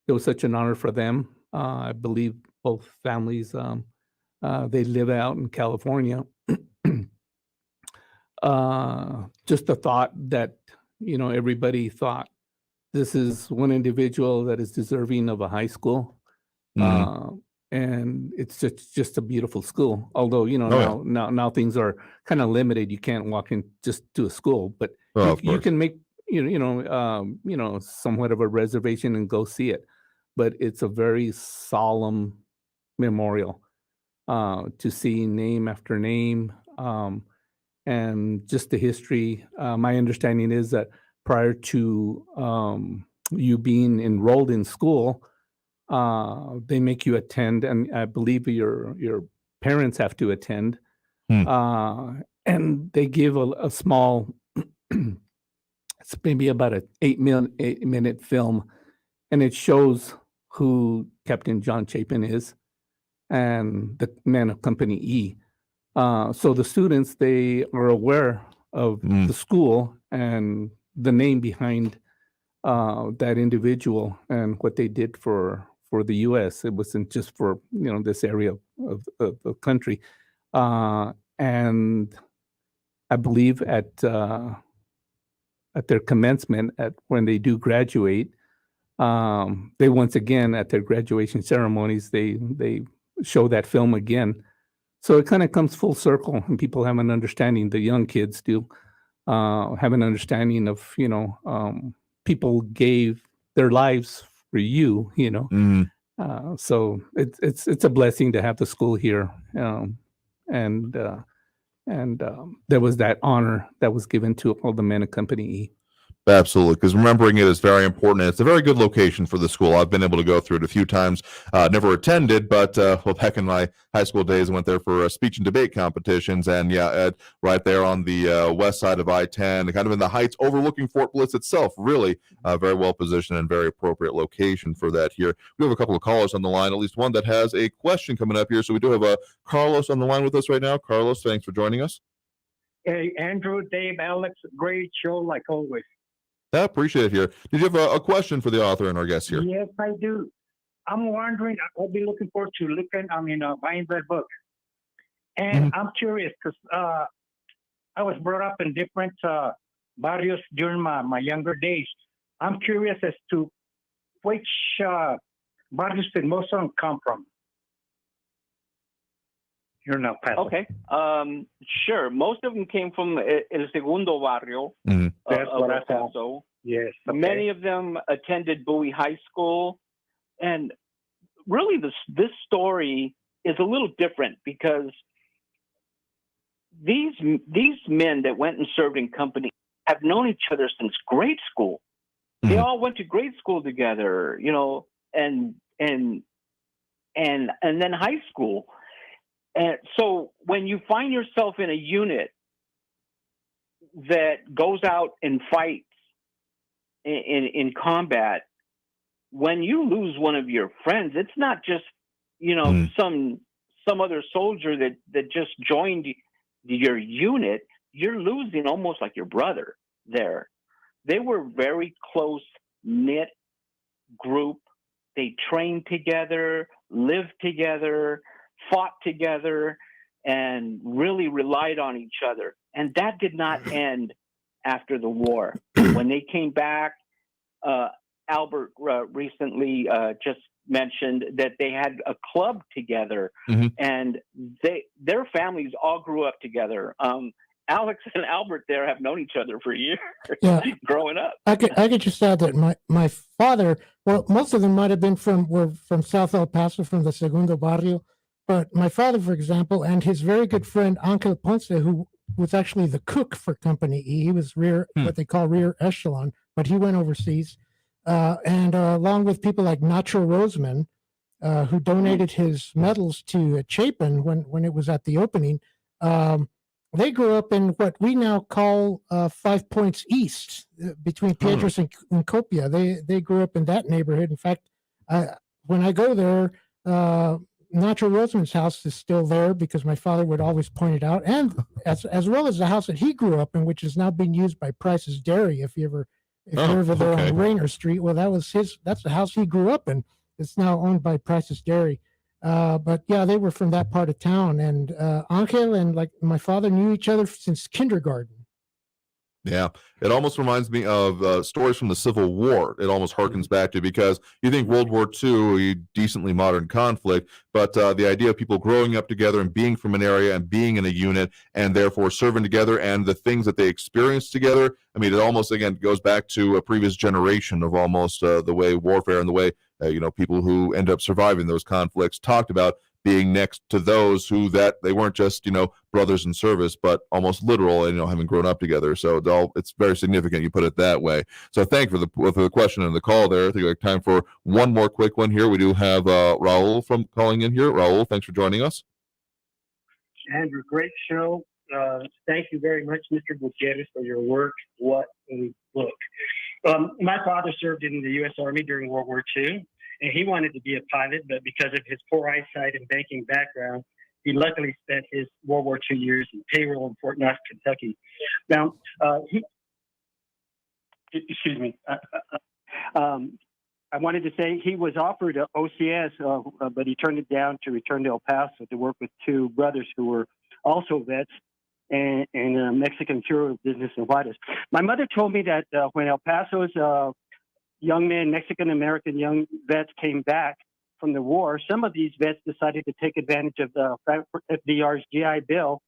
It was such an honor for them. I believe both families, they live out in California. Just the thought that, everybody thought this is one individual that is deserving of a high school. And it's just a beautiful school. Although, now things are kind of limited. You can't walk in just to a school, but you can make, somewhat of a reservation and go see it. But it's a very solemn memorial to see name after name. And just the history. My understanding is that prior to you being enrolled in school, they make you attend, and I believe your parents have to attend. And they give a small, it's maybe about an 8-minute film, and it shows who Captain John Chapin is and the man of Company E. So the students, they are aware of the school and the name behind that individual and what they did for the U.S. It wasn't just for this area of the country. And I believe at their commencement, when they do graduate, they once again at their graduation ceremonies they show that film again. So it kind of comes full circle, and people have an understanding. The young kids do have an understanding of, people gave their lives for you, So it's a blessing to have the school here, and there was that honor that was given to all the men of Company E. Absolutely, because remembering it is very important. And it's a very good location for the school. I've been able to go through it a few times. Never attended, but back in my high school days, I went there for speech and debate competitions. And right there on the west side of I-10, kind of in the heights overlooking Fort Bliss itself. Really very well positioned and very appropriate location for that here. We have a couple of callers on the line, at least one that has a question coming up here. So we do have Carlos on the line with us right now. Carlos, thanks for joining us. Hey, Andrew, Dave, Alex, great show like always. I appreciate it here. Did you have a question for the author and our guest here? Yes, I do. I'm wondering, I'll be looking forward to buying that book. And I'm curious because I was brought up in different barrios during my younger days. I'm curious as to which barrios did most of them come from? You're not Paso. Okay. Sure. Most of them came from El Segundo Barrio. That's what I thought. Paso. Yes. Okay. Many of them attended WWII High School. And really, this story is a little different because these men that went and served in company have known each other since grade school. They all went to grade school together, and then high school. And so when you find yourself in a unit that goes out and fights in combat, when you lose one of your friends, it's not just, some other soldier that just joined your unit. You're losing almost like your brother there. They were very close-knit group. They trained together, lived together, fought together, and really relied on each other. And that did not end after the war. When they came back, Albert recently just mentioned that they had a club together, and their families all grew up together. Alex and Albert there have known each other for years, growing up. I could just add that my father, well, most of them might have been were from South El Paso, from the Segundo Barrio, but my father, for example, and his very good friend Angel Ponce, who was actually the cook for Company E. He was what they call rear echelon, but he went overseas, and along with people like Nacho Roseman, who donated his medals to Chapin when it was at the opening. They grew up in what we now call 5 Points East, between Piedras and Copia. They grew up in that neighborhood. In fact, when I go there, Nacho Roseman's house is still there because my father would always point it out, and as well as the house that he grew up in, which is now being used by Price's Dairy. If you're ever there on Rayner Street, well, that's the house he grew up in. It's now owned by Price's Dairy. But yeah, they were from that part of town, and Angel and like my father knew each other since kindergarten. Yeah, it almost reminds me of stories from the Civil War. It almost harkens back to, because you think World War II, a decently modern conflict, but the idea of people growing up together and being from an area and being in a unit and therefore serving together, and the things that they experienced together. I mean, it almost, again, goes back to a previous generation of almost the way warfare and the way people who end up surviving those conflicts talked about being next to those who that they weren't just, brothers in service, but almost literal, and, having grown up together. So it's very significant you put it that way. So thank you for the question and the call there. I think we have time for one more quick one here. We do have Raul from calling in here. Raul, thanks for joining us. Andrew, great show. Thank you very much, Mr. Gutierrez, for your work. What a book. My father served in the U.S. Army during World War II, and he wanted to be a pilot, but because of his poor eyesight and banking background, he luckily spent his World War II years in payroll in Fort Knox, Kentucky. Now, I wanted to say he was offered a OCS, but he turned it down to return to El Paso to work with two brothers who were also vets and Mexican funeral business in Juarez. My mother told me that when El Paso's young men, Mexican-American young vets came back from the war, some of these vets decided to take advantage of the FDR's GI Bill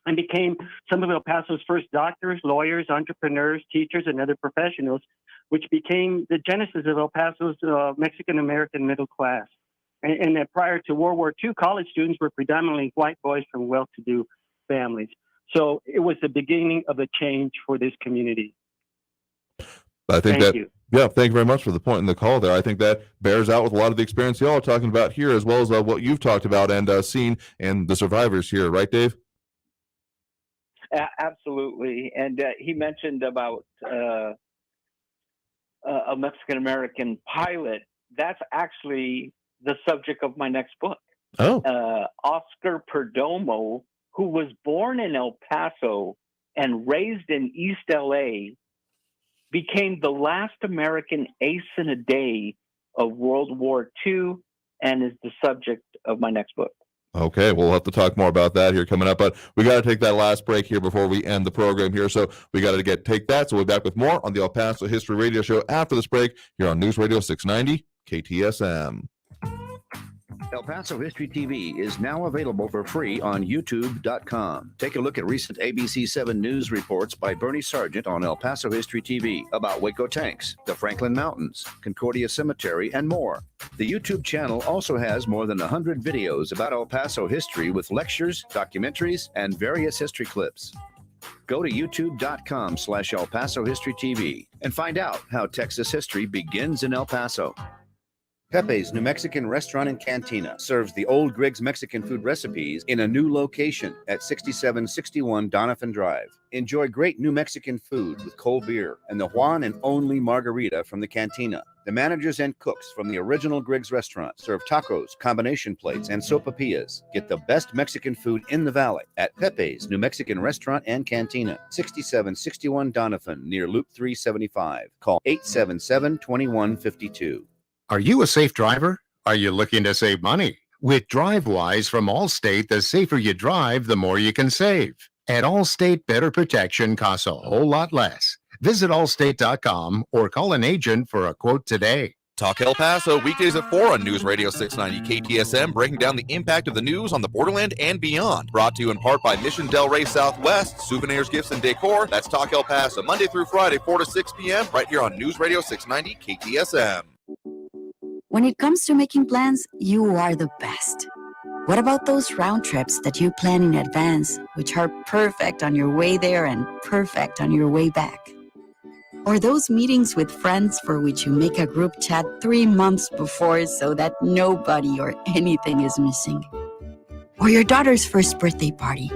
and became some of El Paso's first doctors, lawyers, entrepreneurs, teachers, and other professionals, which became the genesis of El Paso's Mexican-American middle class. And that prior to World War II, college students were predominantly white boys from well-to-do families. So it was the beginning of a change for this community. I think Thank you. Yeah, thank you very much for the point in the call there. I think that bears out with a lot of the experience y'all are talking about here, as well as what you've talked about and seen in the survivors here, right, Dave? Absolutely. And he mentioned about a Mexican-American pilot. That's actually the subject of my next book. Oscar Perdomo, who was born in El Paso and raised in East LA, became the last American ace in a day of World War II and is the subject of my next book. Okay, we'll have to talk more about that here coming up, but we got to take that last break here before we end the program here, so we got to take that. So we'll be back with more on the El Paso History Radio Show after this break here on News Radio 690 KTSM. El Paso History TV is now available for free on YouTube.com. Take a look at recent ABC 7 news reports by Bernie Sargent on El Paso History TV about Waco tanks, the Franklin Mountains, Concordia Cemetery, and more. The YouTube channel also has more than 100 videos about El Paso history with lectures, documentaries, and various history clips. Go to youtube.com/El Paso History TV and find out how Texas history begins in El Paso. Pepe's New Mexican Restaurant and Cantina serves the old Griggs Mexican food recipes in a new location at 6761 Donovan Drive. Enjoy great New Mexican food with cold beer and the one and only margarita from the cantina. The managers and cooks from the original Griggs restaurant serve tacos, combination plates, and sopapillas. Get the best Mexican food in the valley at Pepe's New Mexican Restaurant and Cantina, 6761 Donovan, near Loop 375. Call 877-2152. Are you a safe driver? Are you looking to save money? With DriveWise from Allstate, the safer you drive, the more you can save. At Allstate, better protection costs a whole lot less. Visit allstate.com or call an agent for a quote today. Talk El Paso, weekdays at 4 on News Radio 690 KTSM, breaking down the impact of the news on the borderland and beyond. Brought to you in part by Mission Del Rey Southwest, souvenirs, gifts, and decor. That's Talk El Paso, Monday through Friday, 4 to 6 p.m., right here on News Radio 690 KTSM. When it comes to making plans, you are the best. What about those round trips that you plan in advance, which are perfect on your way there and perfect on your way back? Or those meetings with friends for which you make a group chat 3 months before so that nobody or anything is missing? Or your daughter's first birthday party.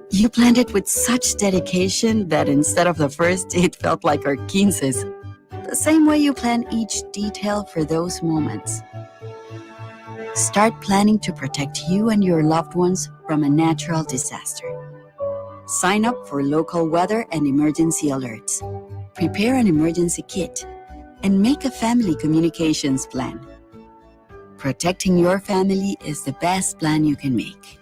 You planned it with such dedication that instead of the first, it felt like our quinces. The same way you plan each detail for those moments. Start planning to protect you and your loved ones from a natural disaster. Sign up for local weather and emergency alerts. Prepare an emergency kit and make a family communications plan. Protecting your family is the best plan you can make.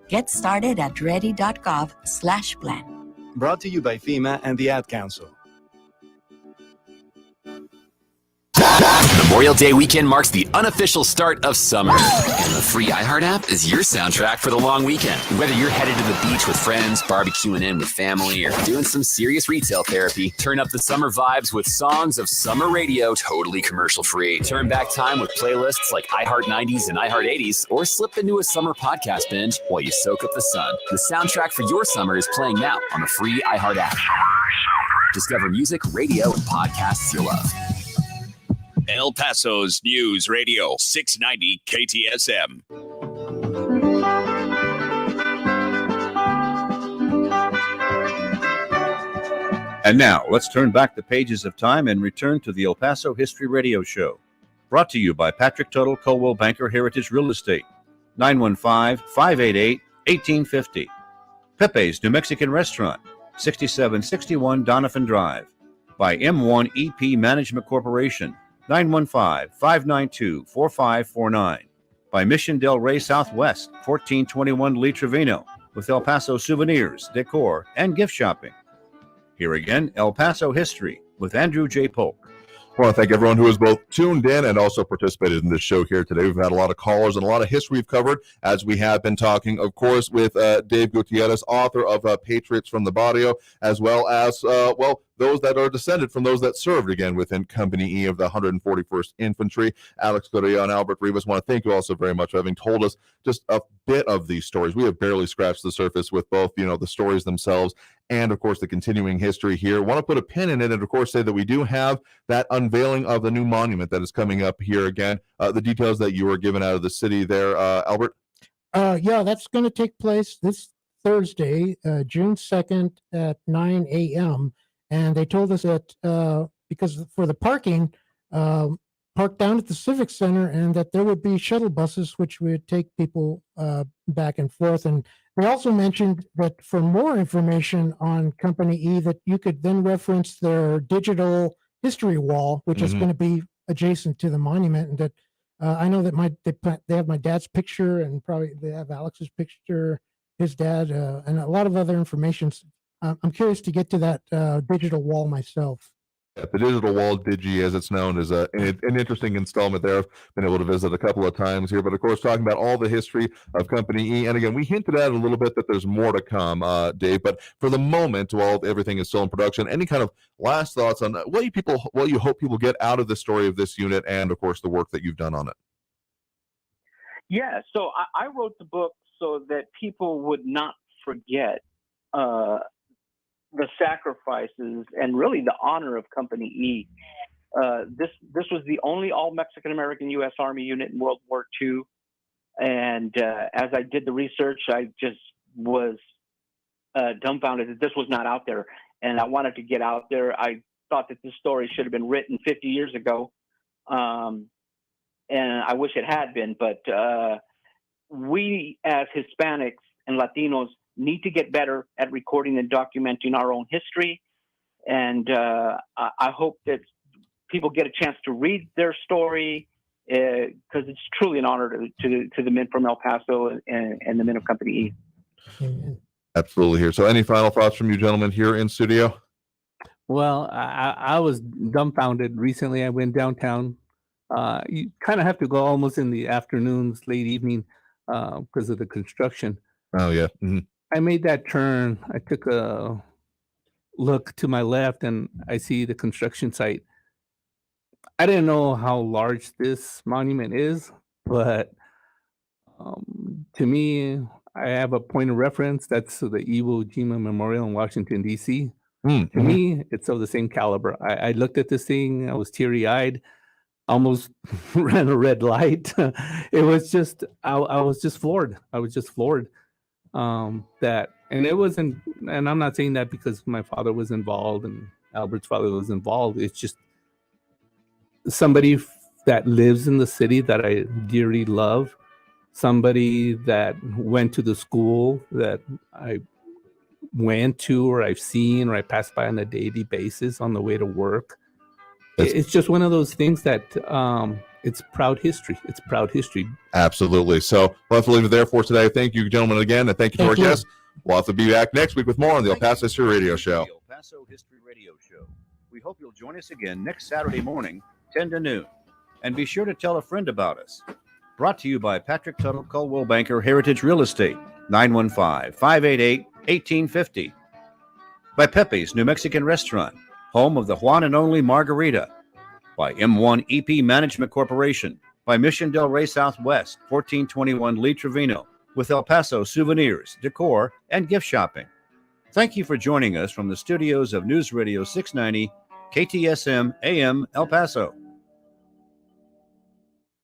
Get started at ready.gov/plan. Brought to you by FEMA and the Ad Council. Memorial Day weekend marks the unofficial start of summer. And the free iHeart app is your soundtrack for the long weekend. Whether you're headed to the beach with friends, barbecuing in with family, or doing some serious retail therapy, turn up the summer vibes with songs of summer radio totally commercial free. Turn back time with playlists like iHeart 90s and iHeart 80s, or slip into a summer podcast binge while you soak up the sun. The soundtrack for your summer is playing now on the free iHeart app. Discover music, radio, and podcasts you love. El Paso's News Radio 690 KTSM. And now, let's turn back the pages of time and return to the El Paso History Radio Show. Brought to you by Patrick Tuttle, Coldwell Banker Heritage Real Estate. 915-588-1850. Pepe's New Mexican Restaurant. 6761 Donovan Drive. By M1 EP Management Corporation. 915-592-4549. By Mission Del Rey Southwest, 1421 Lee Trevino, with El Paso souvenirs, decor, and gift shopping. Here again, El Paso History with Andrew J. Polk. I want to thank everyone who has both tuned in and also participated in this show here today. We've had a lot of callers and a lot of history we've covered, as we have been talking, of course, with Dave Gutierrez, author of Patriots from the Barrio, as well as, those that are descended from those that served, again, within Company E of the 141st Infantry. Alex Carrillo and Albert Rivas, want to thank you also very much for having told us just a bit of these stories. We have barely scratched the surface with both, the stories themselves and, of course, the continuing history here. Want to put a pin in it and, of course, say that we do have that unveiling of the new monument that is coming up here again. The details that you were given out of the city there, Albert? Yeah, that's going to take place this Thursday, June 2nd at 9 a.m., and they told us that because for the parking, park down at the Civic Center, and that there would be shuttle buses which would take people back and forth. And they also mentioned that for more information on Company E, that you could then reference their digital history wall, which is going to be adjacent to the monument. And that I know that they have my dad's picture, and probably they have Alex's picture, his dad, and a lot of other information. I'm curious to get to that digital wall myself. Yeah, the digital wall, Digi, as it's known, is an interesting installment there. I've been able to visit a couple of times here, but of course, talking about all the history of Company E. And again, we hinted at it a little bit that there's more to come, Dave. But for the moment, while everything is still in production, any kind of last thoughts on what you hope people get out of the story of this unit, and of course, the work that you've done on it? Yeah, so I wrote the book so that people would not forget the sacrifices and really the honor of Company E. This was the only all Mexican American U.S. Army unit in World War II, and as I did the research, I just was dumbfounded that this was not out there, and I wanted to get out there. I thought that this story should have been written 50 years ago, and I wish it had been. But we, as Hispanics and Latinos, need to get better at recording and documenting our own history. And I hope that people get a chance to read their story, because it's truly an honor to the men from El Paso and the men of Company E. Absolutely here. So any final thoughts from you gentlemen here in studio? Well, I was dumbfounded recently. I went downtown. You kind of have to go almost in the afternoons, late evening, because of the construction. Oh, yeah. I made that turn. I took a look to my left and I see the construction site. I didn't know how large this monument is, but to me, I have a point of reference. That's the Iwo Jima Memorial in Washington, D.C. To me, it's of the same caliber. I looked at this thing. I was teary-eyed, almost ran a red light. It was just, I was just floored. I was just floored. That, and it wasn't, and I'm not saying that because my father was involved and Albert's father was involved. It's just somebody that lives in the city that I dearly love, somebody that went to the school that I went to or I've seen or I pass by on a daily basis on the way to work. It's just one of those things that it's proud history. It's proud history. Absolutely. So we'll have to leave it there for today. Thank you, gentlemen, again, and thank you to our guests. We'll have to be back next week with more on the El Paso History Radio Show. El Paso History Radio Show. We hope you'll join us again next Saturday morning, 10 to noon. And be sure to tell a friend about us. Brought to you by Patrick Tuttle Coldwell Banker Heritage Real Estate, 915-588-1850. By Pepe's New Mexican Restaurant, home of the Juan and Only Margarita. By M1 EP Management Corporation. By Mission Del Rey Southwest, 1421 Lee Trevino, with El Paso souvenirs, decor, and gift shopping. Thank you for joining us from the studios of News Radio 690, KTSM AM El Paso.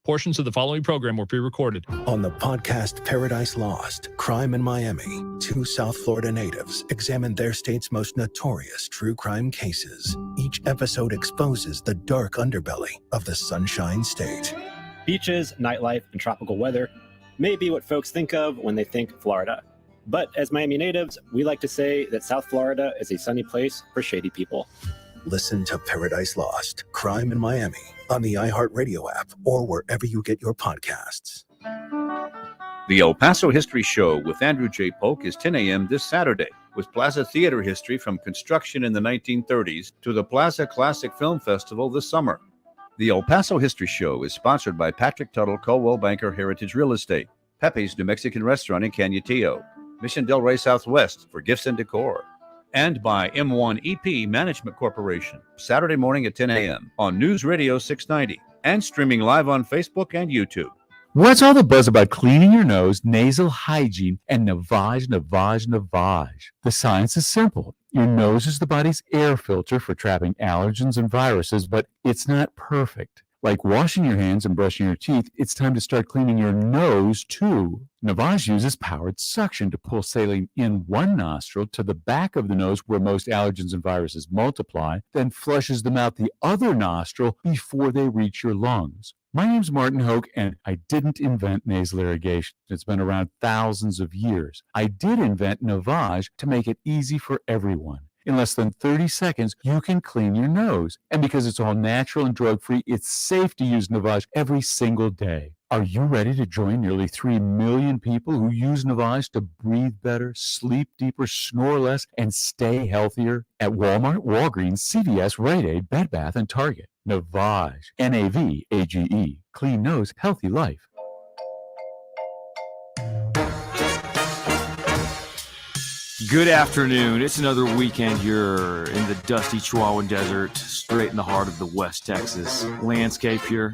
Portions of the following program were pre-recorded. On the podcast Paradise Lost, Crime in Miami, two South Florida natives examine their state's most notorious true crime cases. Each episode exposes the dark underbelly of the Sunshine State. Beaches, nightlife, and tropical weather may be what folks think of when they think Florida. But as Miami natives, we like to say that South Florida is a sunny place for shady people. Listen to Paradise Lost, Crime in Miami on the iHeartRadio app or wherever you get your podcasts. The El Paso History Show with Andrew J. Polk is 10 a.m. this Saturday, with Plaza Theater history from construction in the 1930s to the Plaza Classic Film Festival this summer. The El Paso History Show is sponsored by Patrick Tuttle Coldwell Banker Heritage Real Estate, Pepe's New Mexican Restaurant in Cañutillo, Mission Del Rey Southwest for gifts and decor, and by M1 EP Management Corporation, Saturday morning at 10 a.m. on News Radio 690 and streaming live on Facebook and YouTube. What's all the buzz about cleaning your nose, nasal hygiene, and navage? The science is simple. Your nose is the body's air filter for trapping allergens and viruses, but it's not perfect. Like washing your hands and brushing your teeth, it's time to start cleaning your nose too. Navage uses powered suction to pull saline in one nostril to the back of the nose where most allergens and viruses multiply, then flushes them out the other nostril before they reach your lungs. My name's Martin Hoke, and I didn't invent nasal irrigation. It's been around thousands of years. I did invent Navage to make it easy for everyone. In less than 30 seconds, you can clean your nose. And because it's all natural and drug-free, it's safe to use Navage every single day. Are you ready to join nearly 3 million people who use Navage to breathe better, sleep deeper, snore less, and stay healthier? At Walmart, Walgreens, CVS, Rite Aid, Bed Bath, and Target. Navage. N-A-V-A-G-E. Clean nose, healthy life. Good afternoon. It's another weekend here in the dusty Chihuahuan Desert, straight in the heart of the West Texas landscape here.